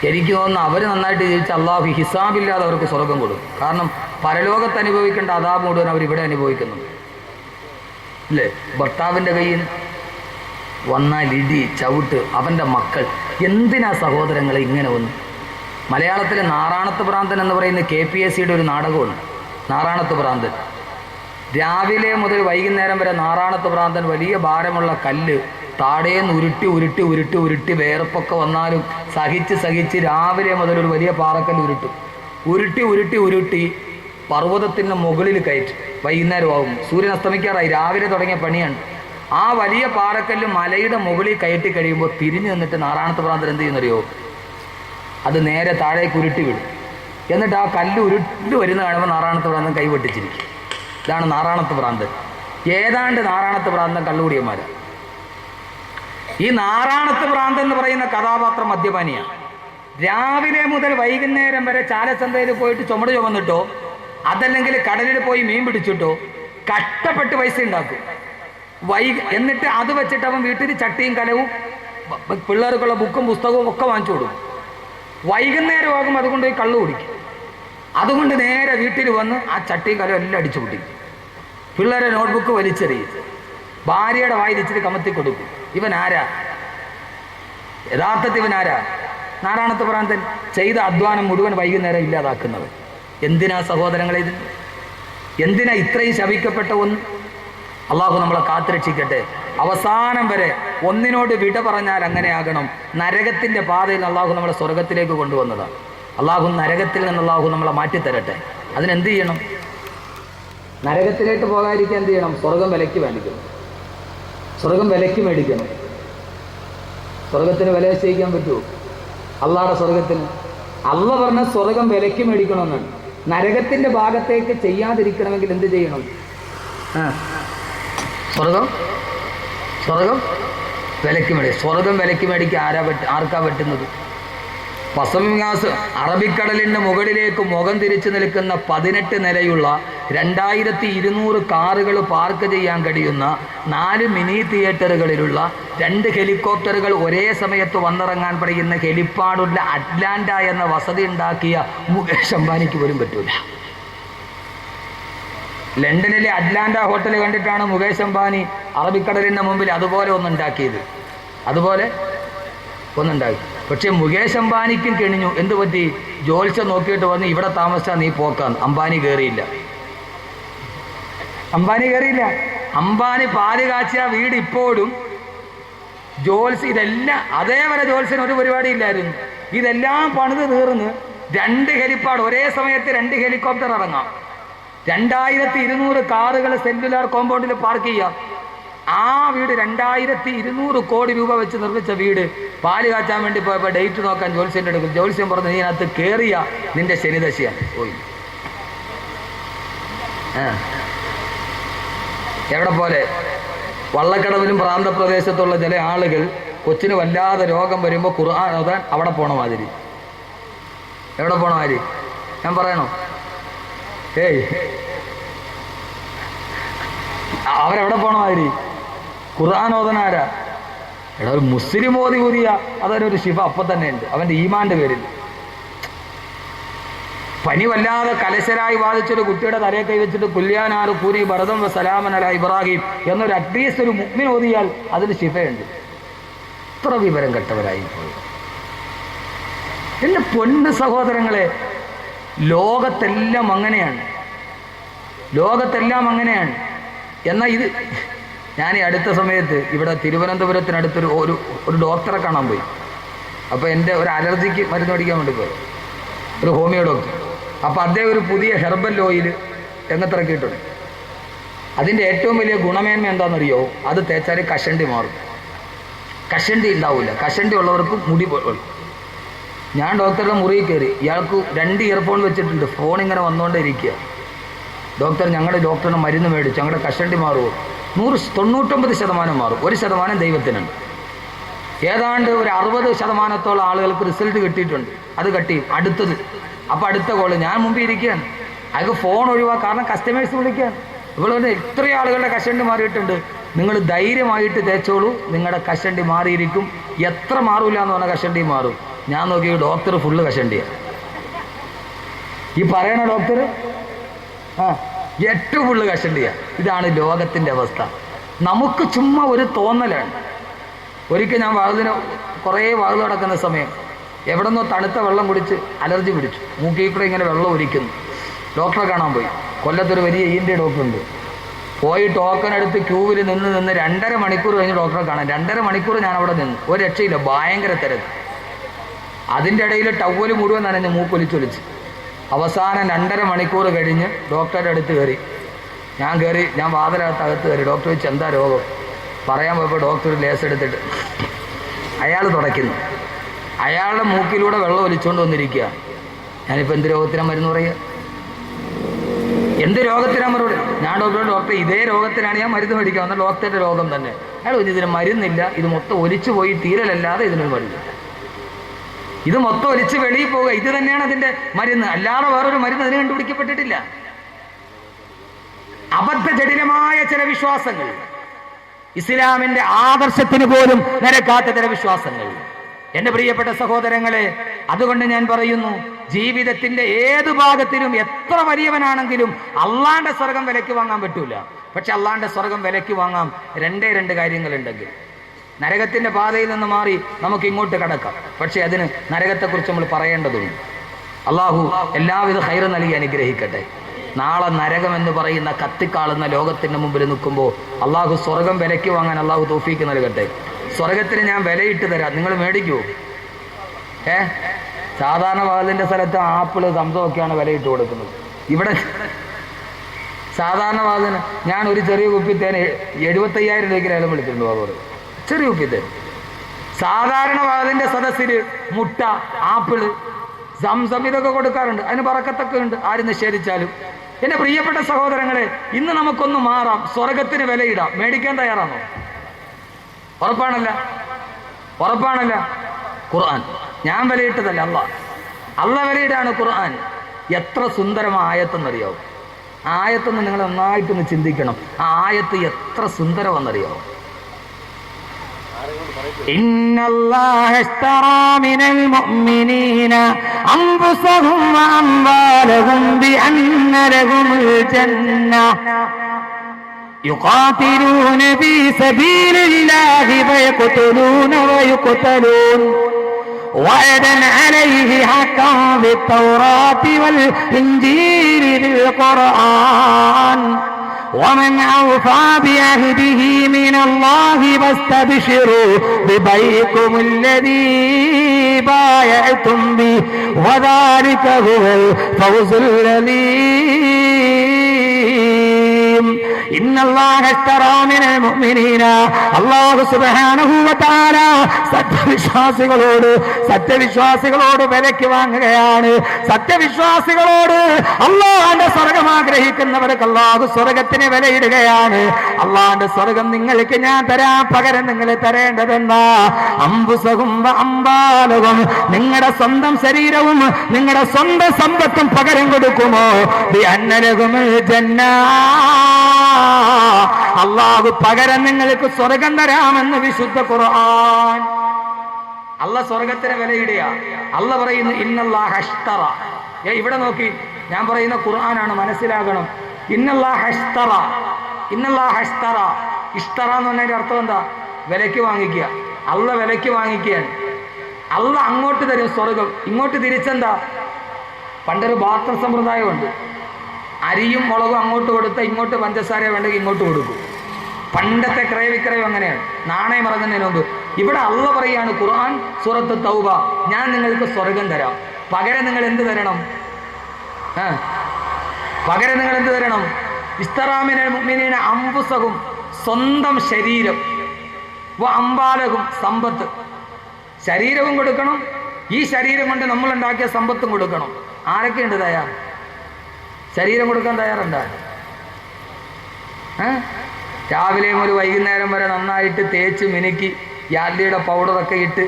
എനിക്ക് തോന്നുന്നു അവർ നന്നായിട്ട് ജീവിച്ച അള്ളാഹു ഹിസാബില്ലാതെ അവർക്ക് സ്വർഗം കൊടുക്കും. കാരണം പരലോകത്ത് അനുഭവിക്കേണ്ട അദാബ് മുഴുവൻ അവരിവിടെ അനുഭവിക്കുന്നുണ്ട് അല്ലേ? ഭർത്താവിൻ്റെ കയ്യിൽ വന്നാൽ ഇടി, ചവിട്ട്, അവൻ്റെ മക്കൾ. എന്തിനാ സഹോദരങ്ങളെ ഇങ്ങനെ വന്നു? മലയാളത്തിലെ നാറാണത്ത് ഭ്രാന്തൻ എന്ന് പറയുന്ന KPSCയുടെ ഒരു നാടകമുണ്ട്, നാറാണത്ത് ഭ്രാന്തൻ. രാവിലെ മുതൽ വൈകുന്നേരം വരെ നാറാണത്ത് ഭ്രാന്തൻ വലിയ ഭാരമുള്ള കല്ല് താടേന്ന് ഉരുട്ടി ഉരുട്ടി ഉരുട്ടി ഉരുട്ടി വേർപ്പൊക്കെ വന്നാലും സഹിച്ച് രാവിലെ മുതൽ ഒരു വലിയ പാറക്കല്ല് ഉരുട്ടി ഉരുട്ടി ഉരുട്ടി പർവ്വതത്തിൻ്റെ മുകളിൽ കയറ്റി. വൈകുന്നേരമാകും, സൂര്യൻ അസ്തമിക്കാറായി, രാവിലെ തുടങ്ങിയ പണിയാണ്. ആ വലിയ പാറക്കല്ല് മലയുടെ മുകളിൽ കയറ്റി കഴിയുമ്പോൾ തിരിഞ്ഞു നിന്നിട്ട് നാറാണത്ത് ഭ്രാന്തൻ എന്ത് ചെയ്യുന്നറിയോ? അത് നേരെ താഴേക്ക് ഉരുട്ടി വിടും. എന്നിട്ട് ആ കല്ല് ഉരുട്ടി വരുന്ന കാണുമ്പോൾ നാറാണത്ത് ഭ്രാന്തൻ കൈവെട്ടിച്ചിരിക്കും. ഇതാണ് നാറാണത്ത് ഭ്രാന്തൻ. ഏതാണ്ട് നാറാണത്ത് ഭ്രാന്തൻ കള്ളുകൂടിയന്മാരാ. ഈ നാറാണത്ത് ഭ്രാന്തൻ എന്ന് പറയുന്ന കഥാപാത്രം മദ്യപാനിയാണ്. രാവിലെ മുതൽ വൈകുന്നേരം വരെ ചാലച്ചന്തയിൽ പോയിട്ട് ചുമട് ചുമന്നിട്ടോ അതല്ലെങ്കിൽ കടലിൽ പോയി മീൻ പിടിച്ചിട്ടോ കഷ്ടപ്പെട്ട് പൈസ ഉണ്ടാക്കും. എന്നിട്ട് അത് വെച്ചിട്ട് അവൻ വീട്ടിൽ ചട്ടിയും കലവും പിള്ളേർക്കുള്ള ബുക്കും പുസ്തകവും ഒക്കെ വാങ്ങിച്ചു കൊടുക്കും. വൈകുന്നേരം ആകുമ്പോൾ അതുകൊണ്ട് പോയി കള്ളു കുടിക്കും. അതുകൊണ്ട് നേരെ വീട്ടിൽ വന്ന് ആ ചട്ടിയും കലവും എല്ലാം അടിച്ചു പൊട്ടിക്കും. പിള്ളേരെ നോട്ട്ബുക്ക് വലിച്ചെറിയും. ഭാര്യയുടെ വായിൽ ഇച്ചിരി കമത്തി കൊടുക്കും. ഇവൻ ആരാ? യഥാർത്ഥത്തിൽ ഇവൻ ആരാ? നാറാണത്ത് ഭ്രാന്തൻ. ചെയ്ത അധ്വാനം മുഴുവൻ വൈകുന്നേരം ഇല്ലാതാക്കുന്നവൻ. എന്തിനാ സഹോദരങ്ങളെ ഇത്? എന്തിനാ ഇത്രയും ശപിക്കപ്പെട്ട ഒന്ന്? അള്ളാഹു നമ്മളെ കാത്തുരക്ഷിക്കട്ടെ. അവസാനം വരെ ഒന്നിനോട് വിട പറഞ്ഞാൽ അങ്ങനെയാകണം. നരകത്തിൻ്റെ പാതയിൽ അള്ളാഹു നമ്മളെ സ്വർഗത്തിലേക്ക് കൊണ്ടുവന്നതാണ്. അള്ളാഹു നരകത്തിൽ നിന്ന് അള്ളാഹു നമ്മളെ മാറ്റിത്തരട്ടെ. അതിനെന്ത് ചെയ്യണം? നരകത്തിലേക്ക് പോകാതിരിക്കാൻ എന്ത് ചെയ്യണം? സ്വർഗം വിലയ്ക്ക് മേടിക്കണം. സ്വർഗം വിലയ്ക്ക് മേടിക്കണം. സ്വർഗത്തിന് വില നിശ്ചയിക്കാൻ പറ്റുമോ? അള്ളാഹുടെ സ്വർഗത്തിന് അള്ള പറഞ്ഞ സ്വർഗം വിലയ്ക്ക് മേടിക്കണമെന്നാണ്. നരകത്തിൻ്റെ ഭാഗത്തേക്ക് ചെയ്യാതിരിക്കണമെങ്കിൽ എന്ത് ചെയ്യണം? സ്വർഗം വിലയ്ക്ക് മേടിക്കും. സ്വർഗം വിലയ്ക്ക് മേടിക്കാൻ ആർക്കാ പറ്റുന്നത്? പസഫിക് അറബിക്കടലിൻ്റെ മുകളിലേക്ക് മുഖം തിരിച്ചു നിൽക്കുന്ന 18 നിലയുള്ള 2200 കാറുകൾ പാർക്ക് ചെയ്യാൻ കഴിയുന്ന 4 മിനി തിയേറ്ററുകളിലുള്ള 2 ഹെലികോപ്റ്ററുകൾ ഒരേ സമയത്ത് വന്നിറങ്ങാൻ കഴിയുന്ന ഹെലിപ്പാഡുള്ള അറ്റ്ലാന്റ എന്ന വസതി ഉണ്ടാക്കിയ മുകേഷ് അംബാനിക്ക് പോലും പറ്റൂല. ലണ്ടനിലെ അറ്റ്ലാന്റ ഹോട്ടൽ കണ്ടിട്ടാണ് മുകേഷ് അംബാനി അറബിക്കടലിൻ്റെ മുമ്പിൽ അതുപോലെ ഒന്നുണ്ടാക്കിയത്. അതുപോലെ ഒന്നുണ്ടാക്കി. പക്ഷെ മുകേഷ് അംബാനിക്കും കെണിഞ്ഞു. എന്ത് പറ്റി? ജോത്സ്യം നോക്കിയിട്ട് വന്ന് ഇവിടെ താമസിച്ചാൽ നീ പോക്കാന്ന്. അംബാനി കയറിയില്ല. അംബാനി പാല് കാച്ചിയ വീട് ഇപ്പോഴും ഇതെല്ലാം അതേവരെ ജോത്സ്യന് ഒരു പരിപാടി ഇല്ലായിരുന്നു. ഇതെല്ലാം പണിത് തീർന്ന് 2 ഹെലിപ്പാഡ് ഒരേ സമയത്ത് 2 ഹെലികോപ്റ്റർ ഇറങ്ങാം. 2200 കാറുകൾ സെല്ലുലാർ കോമ്പൗണ്ടിൽ പാർക്ക് ചെയ്യാം. ആ വീട് 2200 കോടി രൂപ വെച്ച് നിർമ്മിച്ച വീട് പാല് കാച്ചാൻ വേണ്ടി പോയപ്പോൾ ഡേറ്റ് നോക്കാൻ ജോത്സ്യൻ്റെ എടുക്കും. ജോത്സ്യം പറഞ്ഞു, നീ അതിനകത്ത് കയറിയ നിന്റെ ശനിദശയാണ് പോയി. എവിടെ പോലെ വള്ളക്കടവിലും പ്രാന്തപ്രദേശത്തുള്ള ചില ആളുകൾ കൊച്ചിന് വല്ലാതെ രോഗം വരുമ്പോൾ ഖുർആൻ ഓതാൻ അവിടെ പോണ മാതിരി. എവിടെ പോണ മാതിരി ഞാൻ പറയണോ? അവരെവിടെ പോണ മാതിരി ഖുർആൻ ഓതനാരാ? എടാ, ഒരു മുസ്ലിം ഓതി ഊതിയ അതൊരു ശിവ അപ്പം തന്നെ ഉണ്ട് അവൻ്റെ ഈമാൻ്റെ പേരിൽ. പനി വല്ലാതെ കലശരായി ബാധിച്ചൊരു കുട്ടിയുടെ തലയെ കൈവച്ചിട്ട് കുല്യാനാറ് കൂരി ഭരതം സലാമൻ അല ഇബ്രാഹിം എന്നൊരു അറ്റ്ലീസ്റ്റ് ഒരു മുഅ്മിൻ ഓതിയാൽ അതിന് ശിഫയുണ്ട്. ഇത്ര വിവരം കെട്ടവരായി പോയി. എൻ്റെ പൊന്ന് സഹോദരങ്ങളെ, ലോകത്തെല്ലാം അങ്ങനെയാണ്. എന്നാൽ ഇത് ഞാൻ ഈ അടുത്ത സമയത്ത് ഇവിടെ തിരുവനന്തപുരത്തിനടുത്തൊരു ഒരു ഡോക്ടറെ കാണാൻ പോയി. അപ്പോൾ എൻ്റെ ഒരു അലർജിക്ക് മരുന്ന് മേടിക്കാൻ വേണ്ടി പോയി, ഒരു ഹോമിയോ ഡോക്ടർ. അപ്പോൾ അദ്ദേഹം ഒരു പുതിയ ഹെർബൽ ഓയിൽ രംഗത്തിറക്കിയിട്ടുണ്ട്. അതിൻ്റെ ഏറ്റവും വലിയ ഗുണമേന്മ എന്താണെന്നറിയോ? അത് തേച്ചാൽ കഷണ്ടി മാറും. കഷണ്ടി ഉണ്ടാവില്ല. കഷണ്ടി ഉള്ളവർക്ക് മുടി പോലും. ഞാൻ ഡോക്ടറുടെ മുറിയിൽ കയറി. ഇയാൾക്ക് 2 ഇയർഫോൺ വെച്ചിട്ടുണ്ട്. ഫോൺ ഇങ്ങനെ വന്നുകൊണ്ടേ ഇരിക്കുക. ഡോക്ടർ, ഞങ്ങളുടെ ഡോക്ടറിന് മരുന്ന് മേടിച്ചു, ഞങ്ങളുടെ കഷണ്ടി മാറുമോ? 99% മാറും. 1% ദൈവത്തിനുണ്ട്. ഏതാണ്ട് ഒരു 60% ആളുകൾക്ക് റിസൾട്ട് കിട്ടിയിട്ടുണ്ട്. അത് കട്ടിയും അടുത്തത്. അപ്പോൾ അടുത്ത കോള് ഞാൻ മുമ്പിൽ ഇരിക്കുകയാണ്. അയാൾക്ക് ഫോൺ ഒഴിവാക്കുക, കാരണം കസ്റ്റമേഴ്സ് വിളിക്കുകയാണ്. ഇവിടെ ഇത്രയും ആളുകളുടെ കഷണ്ടി മാറിയിട്ടുണ്ട്, നിങ്ങൾ ധൈര്യമായിട്ട് തേച്ചോളൂ, നിങ്ങളുടെ കഷണ്ടി മാറിയിരിക്കും. എത്ര മാറൂല എന്ന് പറഞ്ഞാൽ കഷണ്ടി മാറും. ഞാൻ നോക്കി ഡോക്ടർ ഫുള്ള് കഷണ്ടിയാണ്. ഈ പറയണ ഡോക്ടർ ഏറ്റവും ഫുള്ള് കഷണ്ടിയാണ്. ഇതാണ് ലോകത്തിൻ്റെ അവസ്ഥ. നമുക്ക് ചുമ്മാ ഒരു തോന്നലാണ്. ഒരിക്കൽ ഞാൻ കുറേ വാതിൽ നടക്കുന്ന സമയം എവിടെ നിന്നോ തണുത്ത വെള്ളം കുടിച്ച് അലർജി പിടിച്ചു. മൂക്കിൽ കൂടെ ഇങ്ങനെ വെള്ളം ഒലിക്കുന്നു. ഡോക്ടറെ കാണാൻ പോയി. കൊല്ലത്തൊരു വലിയ ENT ഡോക്ടറുണ്ട്. പോയി ടോക്കൺ എടുത്ത് ക്യൂവിൽ നിന്ന് 2.5 മണിക്കൂർ കഴിഞ്ഞ് ഡോക്ടറെ കാണാൻ. 2.5 മണിക്കൂർ ഞാൻ അവിടെ നിന്ന്. ഒരു രക്ഷയില്ല, ഭയങ്കര തിരക്ക്. അതിൻ്റെ ഇടയിൽ ടവല് മുഴുവൻ നനഞ്ഞ് മൂക്കൊലിച്ചൊലിച്ച്. അവസാനം 2.5 മണിക്കൂർ കഴിഞ്ഞ് ഡോക്ടറുടെ അടുത്ത് കയറി. ഞാൻ വാതിലകത്ത് കയറി. ഡോക്ടർ ചോദിച്ചു, എന്താ രോഗം? പറയാൻ പോയപ്പോൾ ഡോക്ടർ ലേസ് എടുത്തിട്ട് അയാൾ തുടയ്ക്കുന്നു. അയാളുടെ മൂക്കിലൂടെ വെള്ളം ഒലിച്ചുകൊണ്ട് വന്നിരിക്കുക. ഞാനിപ്പോൾ എന്ത് രോഗത്തിനാ മരുന്ന് പറയുക? എന്ത് രോഗത്തിനാ മറുപടി? ഞാൻ ഡോക്ടർ ഇതേ രോഗത്തിനാണ് ഞാൻ മരുന്ന് മേടിക്കുക. എന്നാൽ ഡോക്ടറുടെ രോഗം തന്നെ. അയാൾ ഇതിന് മരുന്നില്ല, ഇത് മൊത്തം ഒലിച്ചു പോയി തീരലല്ലാതെ ഇതിനൊരു മരുന്ന്. ഇത് മൊത്തം ഒലിച്ച് വെളിയിൽ പോവുക, ഇത് തന്നെയാണ് അതിൻ്റെ മരുന്ന്. അല്ലാതെ വേറൊരു മരുന്ന് അതിന് കണ്ടുപിടിക്കപ്പെട്ടിട്ടില്ല. അബദ്ധജടിലമായ ചില വിശ്വാസങ്ങൾ, ഇസ്ലാമിന്റെ ആദർശത്തിന് പോലും നിരക്കാത്ത ചില വിശ്വാസങ്ങൾ. എൻ്റെ പ്രിയപ്പെട്ട സഹോദരങ്ങളെ, അതുകൊണ്ട് ഞാൻ പറയുന്നു, ജീവിതത്തിന്റെ ഏത് ഭാഗത്തിലും എത്ര വലിയവനാണെങ്കിലും അള്ളാന്റെ സ്വർഗം വിലയ്ക്ക് വാങ്ങാൻ പറ്റൂല. പക്ഷെ അള്ളാന്റെ സ്വർഗം വിലയ്ക്ക് വാങ്ങാം 2 കാര്യങ്ങളുണ്ടെങ്കിൽ. നരകത്തിന്റെ പാതയിൽ നിന്ന് മാറി നമുക്ക് ഇങ്ങോട്ട് കടക്കാം. പക്ഷെ അതിന് നരകത്തെക്കുറിച്ച് നമ്മൾ പറയേണ്ടതുണ്ട്. അള്ളാഹു എല്ലാവിധ ഖൈറ് നൽകി അനുഗ്രഹിക്കട്ടെ. നാളെ നരകം എന്ന് പറയുന്ന കത്തിക്കാളുന്ന ലോകത്തിന്റെ മുമ്പിൽ നിൽക്കുമ്പോൾ അള്ളാഹു സ്വർഗം വിലയ്ക്ക് വാങ്ങാൻ അള്ളാഹു തൗഫീക്ക് നൽകട്ടെ. സ്വർഗത്തിന് ഞാൻ വിലയിട്ട് തരാം, നിങ്ങൾ മേടിക്കുമോ? സാധാരണ വാതിലിൻ്റെ സ്ഥലത്ത് ആപ്പിള് സംസമൊക്കെയാണ് വിലയിട്ട് കൊടുക്കുന്നത്. ഇവിടെ സാധാരണ വാതിന് ഞാൻ ഒരു ചെറിയ കുപ്പിത്തേന് 75,000 രൂപയ്ക്ക് ലേലം വിളിച്ചിട്ടുണ്ട്. വാതോട് ചെറിയ കുപ്പിത്തേൻ. സാധാരണ വാതിലിൻ്റെ സദസ്സിൽ മുട്ട, ആപ്പിള്, സംസം ഇതൊക്കെ കൊടുക്കാറുണ്ട്. അതിന് പറക്കത്തൊക്കെ ഉണ്ട്, ആരും നിഷേധിച്ചാലും. എൻ്റെ പ്രിയപ്പെട്ട സഹോദരങ്ങളെ, ഇന്ന് നമുക്കൊന്ന് മാറാം. സ്വർഗത്തിന് വിലയിടാം. മേടിക്കാൻ തയ്യാറാണോ? ഉറപ്പാണല്ല? ഖുർആൻ ഞാൻ വിലയിട്ടതല്ല, അള്ള വിലയിടാണ് ഖുർആൻ. എത്ര സുന്ദരമായ ആയത്തെന്നറിയോ? ആയത്തൊന്ന് നിങ്ങൾ നന്നായിട്ടൊന്ന് ചിന്തിക്കണം. ആ ആയത്ത് എത്ര സുന്ദരമെന്നറിയോ? ഇന്നല്ലാഹ ഇശ്തറാ മിനൽ മുഅ്മിനീന അൻഫുസഹും വഅംവാലഹും ബിഅന്ന ലഹുമുൽ ജന്ന യുഖാതിലൂന ഫീ സബീലില്ലാഹി ഫയഖ്തുലൂന വയുഖ്തലൂൻ وعدا عليه حقا بالتوراة والإنجيل بالقرآن ومن أوفى بعهده من الله فاستبشروا ببيعكم الذي بايعتم به وذلك هو الفوز العظيم. ഇന്നല്ലാഹ ഇശ്തറാ മിനൽ മുഅ്മിനീന, അല്ലാഹു സുബ്ഹാനഹു വ തആല സത്യവിശ്വാസികളോട് വിലയ്ക്ക് വാങ്ങുകയാണ്. സത്യവിശ്വാസികളോട് അല്ലാഹുവിന്റെ സ്വർഗ്ഗം ആഗ്രഹിക്കുന്നവർക്ക് അല്ലാഹു സ്വർഗ്ഗത്തിന് വിലയിടുകയാണ്. അല്ലാഹുവിന്റെ സ്വർഗ്ഗം നിങ്ങൾക്ക് ഞാൻ തരാം, പകരം നിങ്ങൾ തരേണ്ടതെന്നാ അംഫുസഹും വ അംവാലഹും, നിങ്ങളുടെ സ്വന്തം ശരീരവും നിങ്ങളുടെ സ്വന്തം സമ്പത്തും പകരം കൊടുക്കുമോ? ബിഅന്ന ലഹുമുൽ ജന്ന, അല്ലാഹു പകരം നിങ്ങൾക്ക് സ്വർഗം തരാമെന്ന് വിശുദ്ധ ഖുർആൻ. അല്ലാഹ് സ്വർഗത്തിന് വിലയിടുക. അല്ലാഹ് പറയുന്നു ഇന്നല്ലാഹ ഇശ്തറ. ഇവിടെ നോക്കി, ഞാൻ പറയുന്ന ഖുർആനാണ്, മനസ്സിലാകണം. ഇന്നല്ലാഹ ഇശ്തറ, ഇന്നല്ലാഹ ഇശ്തറ. ഇശ്തറ എന്ന് പറഞ്ഞതിന്റെ അർത്ഥം എന്താ? വിലയ്ക്ക് വാങ്ങിക്കുക. അല്ലാഹ് വിലയ്ക്ക് വാങ്ങിക്കുകയാണ്. അല്ലാഹ് അങ്ങോട്ട് തരും സ്വർഗം, ഇങ്ങോട്ട് തിരിച്ചെന്താ? പണ്ടൊരു ബാർട്ടർ സമ്പ്രദായമുണ്ട്. അരിയും മുളകും അങ്ങോട്ട് കൊടുത്താൽ ഇങ്ങോട്ട് പഞ്ചസാര വേണ്ടെങ്കിൽ ഇങ്ങോട്ട് കൊടുക്കും. പണ്ടത്തെ ക്രയവിക്രയം അങ്ങനെയാണ്, നാണയം ഇറങ്ങുന്നതിന് മുമ്പ്. ഇവിടെ അല്ലാഹ് പറയാണ്, ഖുർആൻ സൂറത്ത് തൗബ, ഞാൻ നിങ്ങൾക്ക് സ്വർഗം തരാം, പകരം നിങ്ങൾ എന്ത് തരണം? പകരം നിങ്ങൾ എന്ത് തരണം? ഇശ്തറാ മിനൽ മുഅ്മിനീന അൻഫുസഹും, സ്വന്തം ശരീരം, വ അംവാലഹും, സമ്പത്ത്. ശരീരവും കൊടുക്കണം, ഈ ശരീരം കൊണ്ട് നമ്മൾ ഉണ്ടാക്കിയ സമ്പത്തും കൊടുക്കണം. ആരൊക്കെയുണ്ട് തയ്യാർ? ശരീരം കൊടുക്കാൻ തയ്യാറുണ്ടോ? രാവിലെയും ഒരു വൈകുന്നേരം വരെ നന്നായിട്ട് തേച്ച് മിനുക്കി യാർലിയുടെ പൗഡറൊക്കെ ഇട്ട്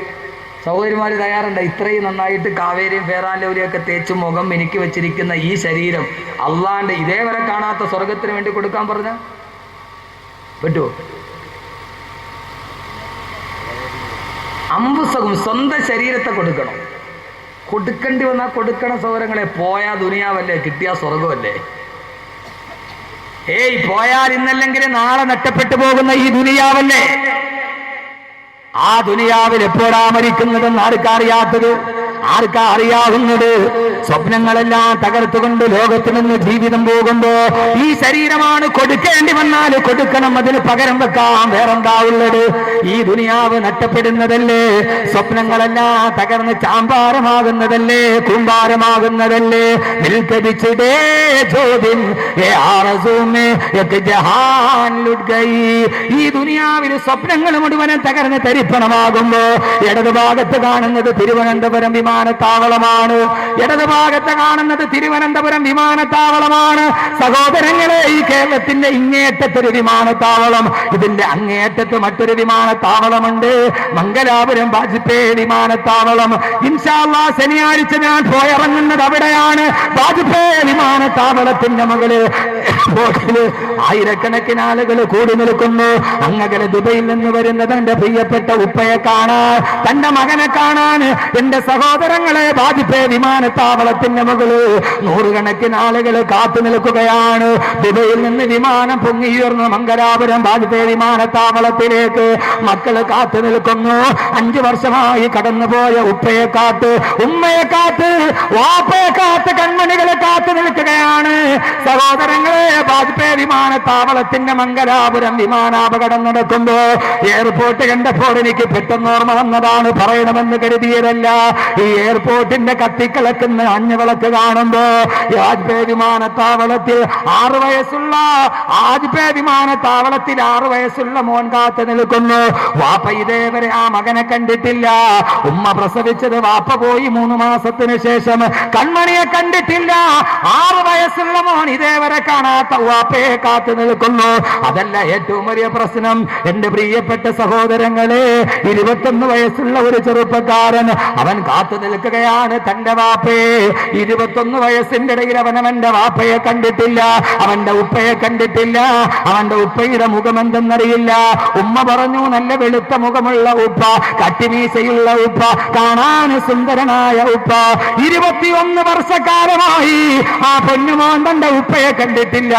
സഹോദരിമാർ തയ്യാറുണ്ട്? ഇത്രയും നന്നായിട്ട് കാവേരിയും ഫേറാൻലൗലിയൊക്കെ തേച്ച് മുഖം മിനുക്കി വെച്ചിരിക്കുന്ന ഈ ശരീരം അള്ളാന്റെ ഇതേവരെ കാണാത്ത സ്വർഗത്തിന് വേണ്ടി കൊടുക്കാൻ പറഞ്ഞ പറ്റുമോ? അംഫുസഹും, സ്വന്തം ശരീരത്തെ കൊടുക്കണം. കൊടുക്കേണ്ടി വന്നാൽ കൊടുക്കണം സൗരങ്ങളെ. പോയാ ദുനിയാവല്ലേ, കിട്ടിയാ സ്വർഗമല്ലേ. പോയാൽ ഇന്നല്ലെങ്കിൽ നാളെ നഷ്ടപ്പെട്ടു പോകുന്ന ഈ ദുനിയാവല്ലേ. ആ ദുനിയാവിൽ എപ്പോഴാ മരിക്കുന്നതെന്ന് ആർക്കറിയാത്തത്? ആർക്കാ അറിയാവുന്നത്? സ്വപ്നങ്ങളെല്ലാം തകർത്തുകൊണ്ട് ലോകത്ത് നിന്ന് ജീവിതം പോകുമ്പോ ഈ ശരീരമാണ് കൊടുക്കേണ്ടി വന്നാൽ കൊടുക്കണം, അതിന് പകരം വെക്കാൻ വേറെന്താ ഉള്ളത്? ഈ ദുനിയാവ് നഷ്ടപ്പെടുന്നതല്ലേ, സ്വപ്നങ്ങളെല്ലാം തകർന്ന് ചാമ്പാരമാകുന്നതല്ലേ, കൂമ്പാരമാകുന്നതല്ലേ. നിൽക്കടിച്ചിടേ ചോദ്യം ഈ ദുനിയാവിൽ സ്വപ്നങ്ങൾ മുഴുവനും തകർന്ന് തരിപ്പണമാകുമ്പോ ഇടതുഭാഗത്ത് കാണുന്നത് തിരുവനന്തപുരം വിമാനത്താവളമാണ്. ഇടതുഭാഗത്ത് കാണുന്നത് തിരുവനന്തപുരം വിമാനത്താവളമാണ്. സഹോദരങ്ങളെ, ഈ കേരളത്തിന്റെ ഇങ്ങേറ്റത്തൊരു വിമാനത്താവളം, ഇതിന്റെ അങ്ങേറ്റത്ത് മറ്റൊരു വിമാനത്താവളമുണ്ട്, മംഗലാപുരം വാജ്പേയി വിമാനത്താവളം. ഇൻഷാ അല്ലാഹ് ശനിയാഴ്ച ഞാൻ പോയിറങ്ങുന്നത് അവിടെയാണ്, വാജ്പേയി വിമാനത്താവളത്തിന്റെ മുകളിൽ ആയിരക്കണക്കിന് ആളുകൾ കൂടി നിൽക്കുന്നു. അങ്ങകലെ ദുബൈയിൽ നിന്ന് വരുന്നത് എന്റെ പ്രിയപ്പെട്ട ഉപ്പയെ കാണാൻ, തന്റെ മകനെ കാണാൻ. എന്റെ സഹോദരങ്ങളെ, വാജ്പേയി വിമാനത്താവളത്തിന്റെ മുകളിൽ നൂറുകണക്കിന് ആളുകൾ കാത്തു നിൽക്കുകയാണ്. ദുബൈയിൽ നിന്ന് വിമാനം പൊങ്ങിയുയർന്ന് മംഗലാപുരം വാജ്പേയി വിമാനത്താവളത്തിലേക്ക് മക്കള് കാത്തു നിൽക്കുന്നു. 5 വർഷമായി കടന്നുപോയ ഉപ്പയെ കാത്ത്, ഉമ്മയെ കാത്ത്, വാപ്പയെ കാത്ത്, കൺമണികളെ കാത്തു നിൽക്കുകയാണ്. സഹോദരങ്ങളെ, വാജ്പേയി വിമാനത്താവളത്തിന്റെ മംഗലാപുരം വിമാനാപകടം നടക്കുമ്പോ എയർപോർട്ട് കണ്ടപ്പോൾ എനിക്ക് പെട്ടെന്ന് ഓർമ്മ വന്നതാണ്. പറയണമെന്ന് കരുതിയതല്ല. ഈ എയർപോർട്ടിന്റെ കത്തിക്കിളക്കുന്ന അഞ്ഞവിളക്ക് കാണുമ്പോ വാജ്പേയി വിമാനത്താവളത്തിൽ 6 വയസ്സുള്ള മോൻ കാത്തു നിൽക്കുന്നു. വാപ്പ ഇതേവരെ ആ മകനെ കണ്ടിട്ടില്ല. ഉമ്മ പ്രസവിച്ചത് വാപ്പ പോയി 3 മാസത്തിന് ശേഷം. കൺമണിയെ കണ്ടിട്ടില്ല. 6 വയസ്സുള്ള മോൻ ഇതേവരെ കാണാത്ത വാപ്പയെ കാത്തു നിൽക്കുന്നു. അതല്ല ഏറ്റവും വലിയ പ്രശ്നം. എന്റെ പ്രിയപ്പെട്ട സഹോദരങ്ങളെ, 21 വയസ്സുള്ള ഒരു ചെറുപ്പക്കാരൻ അവൻ കാത്തു നിൽക്കുകയാണ് തന്റെ വാപ്പയെ. 21 വയസ്സിന്റെ ഇടയിൽ അവന്റെ വാപ്പയെ കണ്ടിട്ടില്ല, അവന്റെ ഉപ്പയെ കണ്ടിട്ടില്ല. അവന്റെ ഉപ്പയുടെ മുഖം എന്തെന്നറിയില്ല. ഉമ്മ പറഞ്ഞു, നല്ല വെളുത്ത മുഖമുള്ള ഉപ്പ, കട്ടിമീശയുള്ള ഉപ്പ, കാണാൻ സുന്ദരനായ ഉപ്പ. 21 വർഷക്കാലമായി ആ പൊന്നുമോൻ തന്റെ ഉപ്പയെ കണ്ടിട്ടില്ല.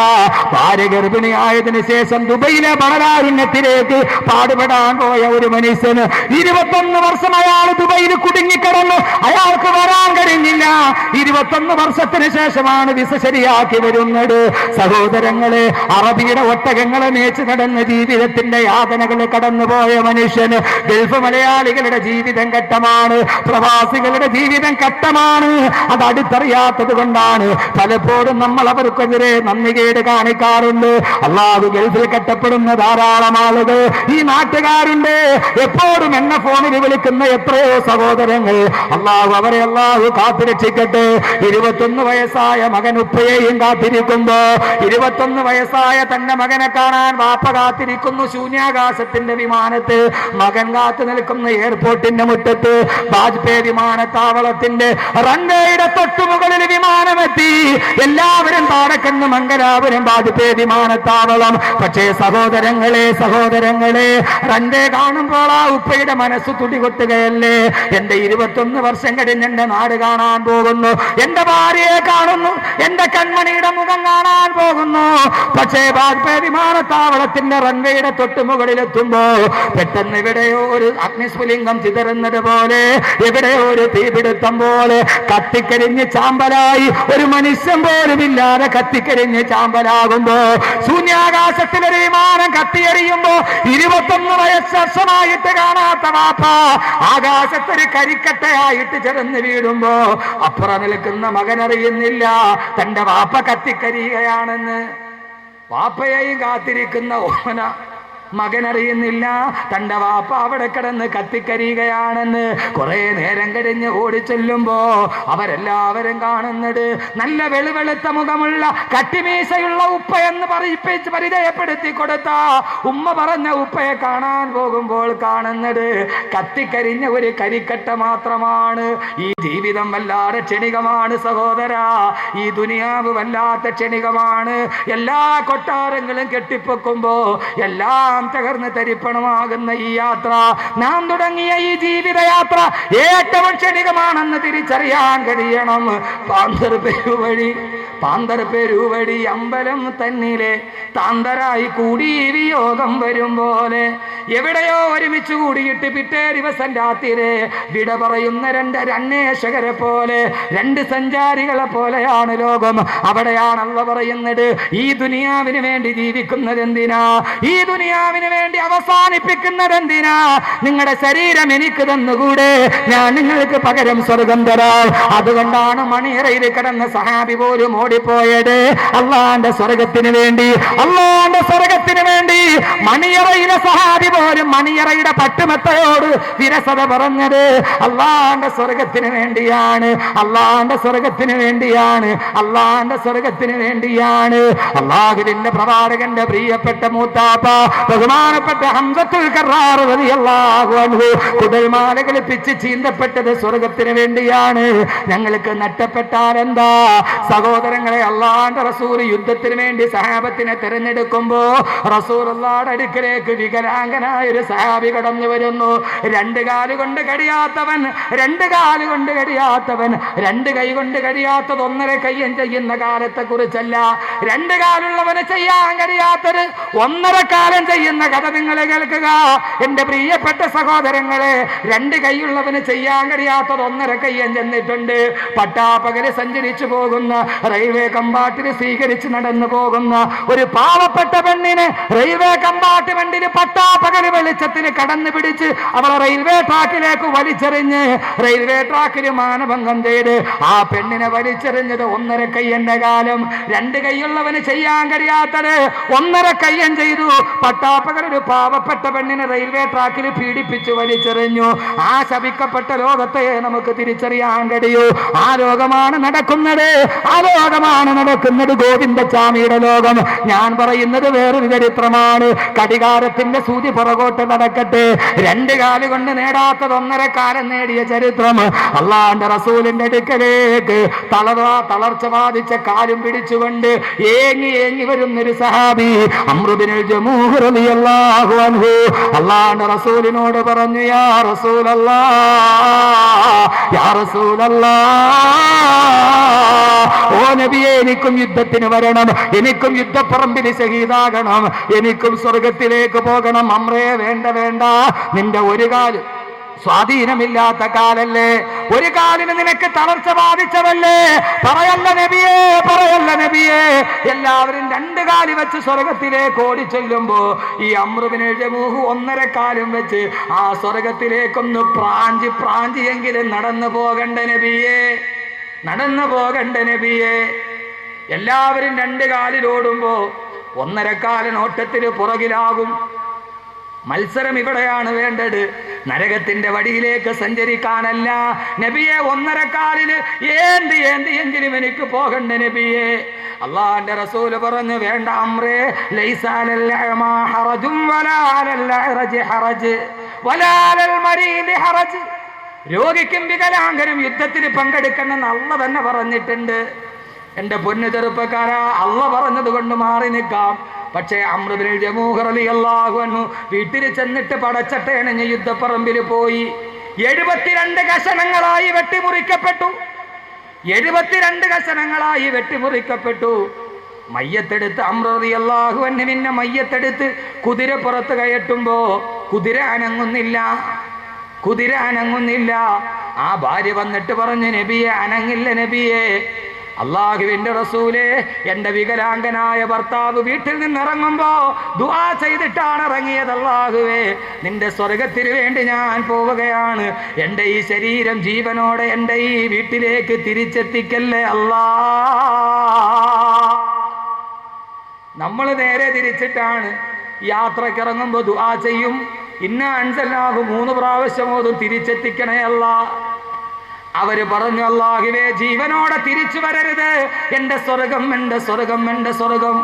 ഭാര്യ ഗർഭിണിയായതിനു ശേഷം ദുബൈയിലെ പണകാരുണ്യത്തിലേക്ക് പാടുപെടാൻ പോയ ഒരു മനുഷ്യന് 21 വർഷം അയാൾ ദുബൈയിൽ കുടുങ്ങിക്കിടന്നു. അയാൾക്ക് വരാൻ കഴിഞ്ഞില്ല. 21 വർഷത്തിന് ശേഷമാണ് വിസ ശരിയാക്കി വരുന്നത്. സഹോദരങ്ങളെ, അറബിയുടെ ഒട്ടകങ്ങളെ മേച്ച് നടന്ന ജീവിതത്തിന്റെ യാതനകൾ കടന്നുപോയ മനുഷ്യന് ഗൾഫ് മലയാളികളുടെ ജീവിതം ഘട്ടമാണ്, പ്രവാസികളുടെ ജീവിതം ഘട്ടമാണ്. അത് അടുത്തറിയാത്തത് കൊണ്ടാണ് പലപ്പോഴും നമ്മൾ അവർക്കെതിരെ നന്ദികേട് കാണിക്കാറുണ്ട്. അള്ളാഹു ഗൾഫിൽ കെട്ടപ്പെടുന്ന ധാരാളം ആളുകൾ ഈ നാട്ടുകാരുണ്ട്. എപ്പോഴും എന്നെ ഫോണിൽ വിളിക്കുന്ന എത്രയോ സഹോദരങ്ങൾ. അവരെ അള്ളാഹു കാത്തുരക്ഷിക്കട്ടെ. 21 വയസ്സായ മകൻ ഉപ്പയെയും കാത്തിരിക്കുമ്പോ 21 വയസ്സായ തന്റെ മകനെ കാണാൻ വാപ്പ കാത്തിരിക്കുന്നു. ശൂന്യാകാശത്തിന്റെ വിമാനത്ത് മകൻ കാത്തു നിൽക്കുന്ന എയർപോർട്ടിന്റെ മുറ്റത്ത് വാജ്പേയി വിമാനത്താവളത്തിന്റെ റൺവേയുടെ തൊട്ടുമുകളിൽ വിമാനമെത്തി. എല്ലാവരും താടക്കന്ന് മംഗലാപുരം വാജ്പേയി വിമാനത്താവളം. പക്ഷേ സഹോദരങ്ങളെ റൺവേ കാണുമ്പോൾ ആ ഉപ്പയുടെ മനസ്സ് തുടികൊട്ടുകയല്ലേ. എന്റെ 21 വർഷം കഴിഞ്ഞ് എന്റെ നാട് കാണാൻ പോകുന്നു, എന്റെ ഭാര്യയെ കാണുന്നു, എന്റെ കൺമണിയുടെ മുഖം കാണാൻ പോകുന്നു. പക്ഷേ വാജ്പേയി വിമാനത്താവളത്തിന്റെ റൺവേയുടെ തൊട്ടുമുകളിലെത്തുമ്പോ പെട്ടെന്ന് എവിടെയോ ഒരു അഗ്നിസ്ഫുലിംഗം ചിതറുന്നത് പോലെ, എവിടെയോ ഒരു തീപിടുത്തം പോലെ കത്തിക്കരിഞ്ഞ് ചാമ്പലായി ഒരു മനുഷ്യൻ പോലും ഇല്ലാതെ കത്തിക്കരിഞ്ഞ് ചാമ്പലാകുമ്പോ ശൂന്യാകാശത്തിലൊരു വിമാനം കത്തിയെറിയുമ്പോ 21 വയസ്സമായിട്ട് കാണാത്ത വാപ്പ ആകാശത്തൊരു കരിക്കട്ടയായിട്ട് ചെറുന്ന് വീടുമ്പോ അപ്പുറം നിൽക്കുന്ന മകനറിയുന്നില്ല തന്റെ വാപ്പ കത്തിക്കരിയുകയാണെന്ന്. വാപ്പയെയും കാത്തിരിക്കുന്ന ഓമന മകനറിയുന്നില്ല തന്റെ വാപ്പ അവിടെ കിടന്ന് കത്തിക്കരിയുകയാണെന്ന്. കുറെ നേരം കഴിഞ്ഞ് ഓടിച്ചെല്ലുമ്പോ അവരെല്ലാവരും കാണുന്നത് നല്ല വെളുവെളുത്ത മുഖമുള്ള കട്ടിമീശയുള്ള ഉപ്പ എന്ന് പരിചയപ്പെടുത്തി കൊടുത്ത ഉമ്മ പറഞ്ഞ ഉപ്പയെ കാണാൻ പോകുമ്പോൾ കാണുന്നത് കത്തിക്കരിഞ്ഞ ഒരു കരിക്കട്ട മാത്രമാണ്. ഈ ജീവിതം വല്ലാതെ ക്ഷണികമാണ് സഹോദരാ, ഈ ദുനിയാവ് വല്ലാത്ത ക്ഷണികമാണ്. എല്ലാ കൊട്ടാരങ്ങളും കെട്ടിപ്പൊക്കുമ്പോ എല്ലാം തകർന്ന് തരിപ്പണമാകുന്ന ഈ യാത്ര, നാം തുടങ്ങിയ ഈ ജീവിതയാത്ര ഏറ്റവും ക്ഷണികമാണെന്ന് തിരിച്ചറിയാൻ കഴിയണം. പാന്തർപെരുവഴി അമ്പലം തന്നിലെ താന്തരായി കൂടി വിയോഗം വരും പോലെ. എവിടെയോ ഒരുമിച്ച് കൂടിയിട്ട് പിറ്റേ ദിവസം രാത്രിയിലെ വിട പറയുന്ന രണ്ടന്വേഷകരെ പോലെ, 2 സഞ്ചാരികളെ പോലെയാണ് ലോകം. അവിടെയാണല്ലോ പറയുന്നത്, ഈ ദുനിയാവിന് വേണ്ടി ജീവിക്കുന്നത് എന്തിനാ, ഈ ദുനിയാവിന് വേണ്ടി അവസാനിപ്പിക്കുന്നത് എന്തിനാ? നിങ്ങളുടെ ശരീരം എനിക്ക് തന്നുകൂടെ, ഞാൻ നിങ്ങൾക്ക് പകരം സ്വർഗം തരാം. അതുകൊണ്ടാണ് മണിയറയിൽ കിടന്ന സഹാബി പോലും ഓടിപ്പോയത്. അള്ളാന്റെ സ്വർഗത്തിന് വേണ്ടി മണിയറയിലെ സഹാബി പോലും മണിയറയുടെ പട്ടുമെത്തയോട് വിരസത പറഞ്ഞത് അള്ളാന്റെ സ്വർഗത്തിന് വേണ്ടിയാണ്, അള്ളാന്റെ സ്വർഗത്തിന് വേണ്ടിയാണ്, അള്ളാന്റെ സ്വർഗത്തിന് വേണ്ടിയാണ്. അള്ളാഹുവിന്റെ പ്രവാചകന്റെ പ്രിയപ്പെട്ട മൂത്താപ്പ ബഹുമാനപ്പെട്ട ഹംസത്തുൽ കറാർ റളിയല്ലാഹു അൻഹു കുടൽമാലകൾ പിച്ച് ചീന്തപ്പെട്ടത് സ്വർഗത്തിന് വേണ്ടിയാണ്. ഞങ്ങൾക്ക് നഷ്ടപ്പെട്ടാൽ എന്താ സഹോദരങ്ങളെ? അള്ളാന്റെ റസൂൽ യുദ്ധത്തിന് വേണ്ടി സഹാബത്തിനെ തിരഞ്ഞെടുക്കുമ്പോ റസൂലുള്ളാഹിയുടെ അടുക്കലേക്ക് വികലാംഗനായ ഒരു സഹാബി കടന്നു വരുന്നു. 2 കാല് കൊണ്ട് കഴിയാത്തവൻ, 2 കാല് കൊണ്ട് കഴിയാത്തവൻ, 2 കൈ കൊണ്ട് കഴിയാത്തത് 1.5 കയ്യൻ ചെയ്യുന്ന കാലത്തെ കുറിച്ചല്ല. 2 കാലുള്ളവന് ചെയ്യാൻ കഴിയാത്തത് 1.5 കാലം ചെയ്യുന്ന കഥ നിങ്ങൾ കേൾക്കുക. എന്റെ പ്രിയപ്പെട്ട സഹോദരങ്ങളെ, 2 കൈയുള്ളവന് ചെയ്യാൻ കഴിയാത്തത് 1.5 കയ്യൻ ചെന്നിട്ടുണ്ട്. പട്ടാപ്പകല് സഞ്ചരിച്ചു പോകുന്ന റെയിൽ റെയിൽവേ കമ്പാർട്ടിൽ സ്വീകരിച്ച് നടന്നു പോകുന്ന ഒരു പാവപ്പെട്ട പെണ്ണിനെ റെയിൽവേ കമ്പാർട്ട്മെന്റിന് പട്ടാപ്പകൽ വെളിച്ചത്തിൽ കടന്നു പിടിച്ച് അവളെ റെയിൽവേ ട്രാക്കിലേക്ക് വലിച്ചെറിഞ്ഞ് റെയിൽവേ ട്രാക്കിൽ മാനഭംഗം ചെയ്ത് ആ പെണ്ണിനെ വലിച്ചെറിഞ്ഞത് 1.5 കയ്യന്റെ കാലം. 2 കൈയുള്ളവന് ചെയ്യാൻ കഴിയാത്തത് 1.5 കയ്യൻ ചെയ്തു. പട്ടാപ്പകൽ ഒരു പാവപ്പെട്ട പെണ്ണിനെ റെയിൽവേ ട്രാക്കിൽ പീഡിപ്പിച്ച് വലിച്ചെറിഞ്ഞു. ആ ശപിക്കപ്പെട്ട ലോകത്തെ നമുക്ക് തിരിച്ചറിയാൻ കഴിയൂ. ആ ലോകമാണ് നടക്കുന്നത്, ആ ലോകമാണ് നടക്കുന്നത് ഗോവിന്ദസ്വാമിയുടെ ലോകം. ഞാൻ പറയുന്നത് വേറൊരു ചരിത്രമാണ്. കടികാരത്തിന്റെ സൂചി പുറകോട്ട് നടക്കട്ടെ. 2 കാല് കൊണ്ട് നേടാത്തത് 1.5 കാലം നേടിയ ചരിത്രം. അള്ളാന്റെ റസൂലിന്റെ അടുക്കലേക്ക് തളർച്ച ബാധിച്ച കാലും പിടിച്ചുകൊണ്ട് ഏങ്ങി വരുന്നൊരു സഹാബി അംറു ബിനുൽ ജമൂഹ് റളിയല്ലാഹു അൻഹു അള്ളാന്റെ റസൂലിനോട് പറഞ്ഞു, യാ റസൂലല്ലാഹ്, യാ റസൂലല്ലാഹ്, ഓ നബിയേ, എനിക്കും യുദ്ധത്തിന് വരണം, എനിക്കും യുദ്ധപ്പറമ്പിൽ ശഹീദാകണം, എനിക്കും സ്വർഗത്തിലേക്ക് പോകണം. അംറേ, വേണ്ട വേണ്ട, നിന്റെ ഒരു കാല് സ്വാധീനമില്ലാത്ത കാലല്ലേ, ഒരു കാലിന് നിനക്ക് തളർച്ച ബാധിച്ചതല്ലേ, പറയല്ല നബിയേ, പറയല്ല നബിയേ. എല്ലാവരും 2 കാല് വെച്ച് സ്വർഗത്തിലേക്ക് ഓടിച്ചെല്ലുമ്പോ ഈ അംറു ബിനുൽ ജമൂഹ് 1.5 കാലും വെച്ച് ആ സ്വർഗത്തിലേക്കൊന്ന് പ്രാഞ്ചിയെങ്കിലും നടന്നു പോകണ്ട നബിയേ, നടന്നു പോകണ്ട നബിയേ. എല്ലാവരും 2 കാലിലോടുമ്പോ 1.5 കാലൻ ഓട്ടത്തിന് പുറകിലാകും. മത്സരം ഇവിടെയാണ് വേണ്ടത്, നരകത്തിന്റെ വടിയിലേക്ക് സഞ്ചരിക്കാനല്ല. നബിയെ, 1.5 കാലില് ഏന്തിയെങ്കിലും എനിക്ക് പോകണ്ട നബിയെ. അള്ളാന്റെ റസൂല് പറഞ്ഞു, വേണ്ട അംറേ, ലൈസ അലൽ അഅമാ ഹറജും വലാ അലൽ അഅറജി ഹറജ് വലാ അലൽ മരീദി ഹറജ്. രോഗിക്കും വികലാംഗനും യുദ്ധത്തിന് പങ്കെടുക്കണമെന്ന് അള്ളാഹ് തന്നെ പറഞ്ഞിട്ടുണ്ട്. എന്റെ പൊന്നു ചെറുപ്പക്കാരാ, അള്ളാഹ് പറഞ്ഞത് കൊണ്ട് മാറി നിൽക്കാം. പക്ഷേ അംറു ബിനുൽ ജമൂഹ് റളിയല്ലാഹു അൻഹു വീട്ടിൽ ചെന്നിട്ട് പടച്ചട്ടയണഞ്ഞ് യുദ്ധപ്പറമ്പിൽ പോയി. 72 കഷണങ്ങളായി വെട്ടിമുറിക്കപ്പെട്ടു. 72 കഷണങ്ങളായി വെട്ടിമുറിക്കപ്പെട്ടു. മയ്യത്തെടുത്ത് അംറു റളിയല്ലാഹു അൻഹുവിനെ മയ്യത്തെടുത്ത് കുതിരപ്പുറത്ത് കയറ്റുമ്പോ കുതിര അനങ്ങുന്നില്ല, കുതിര അനങ്ങുന്നില്ല. ആ ഭാര്യ വന്നിട്ട് പറഞ്ഞു, നബിയെ, അനങ്ങില്ല നബിയെ. അള്ളാഹുവിന്റെ റസൂലേ, എന്റെ വികലാംഗനായ ഭർത്താവ് വീട്ടിൽ നിന്ന് ഇറങ്ങുമ്പോ ദുആ ചെയ്തിട്ടാണ് ഇറങ്ങിയത്. അള്ളാഹുവേ, നിന്റെ സ്വർഗത്തിന് വേണ്ടി ഞാൻ പോവുകയാണ്, എന്റെ ഈ ശരീരം ജീവനോടെ എന്റെ ഈ വീട്ടിലേക്ക് തിരിച്ചെത്തിക്കല്ലേ അല്ലാ. നമ്മൾ നേരെ തിരിച്ചിട്ടാണ് യാത്രക്കിറങ്ങുമ്പോ ദുആ ചെയ്യും. ഇന്ന അൻസൽനാഹു 3 പ്രാവശ്യം ഓതും, തിരിച്ചെത്തിക്കണേ അല്ലാ. അവര് പറഞ്ഞു, അല്ലാഹുവേ, ജീവനോടെ തിരിച്ചു വരരുത്, എന്റെ സ്വർഗം, എന്റെ സ്വർഗം, എന്റെ സ്വർഗം.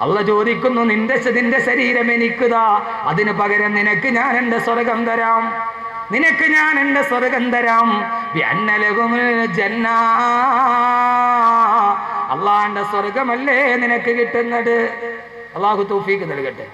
അള്ളാഹ് ചോദിക്കുന്നു, നിന്റെ ശരീരം എനിക്കുതാ, അതിന് പകരം നിനക്ക് ഞാൻ എന്റെ സ്വർഗം തരാം, നിനക്ക് ഞാൻ എന്റെ സ്വർഗം തരാം. ജന്ന, അള്ളാന്റെ സ്വർഗമല്ലേ നിനക്ക് കിട്ടുന്നത്. അള്ളാഹു തൗഫീഖ് നൽകട്ടെ.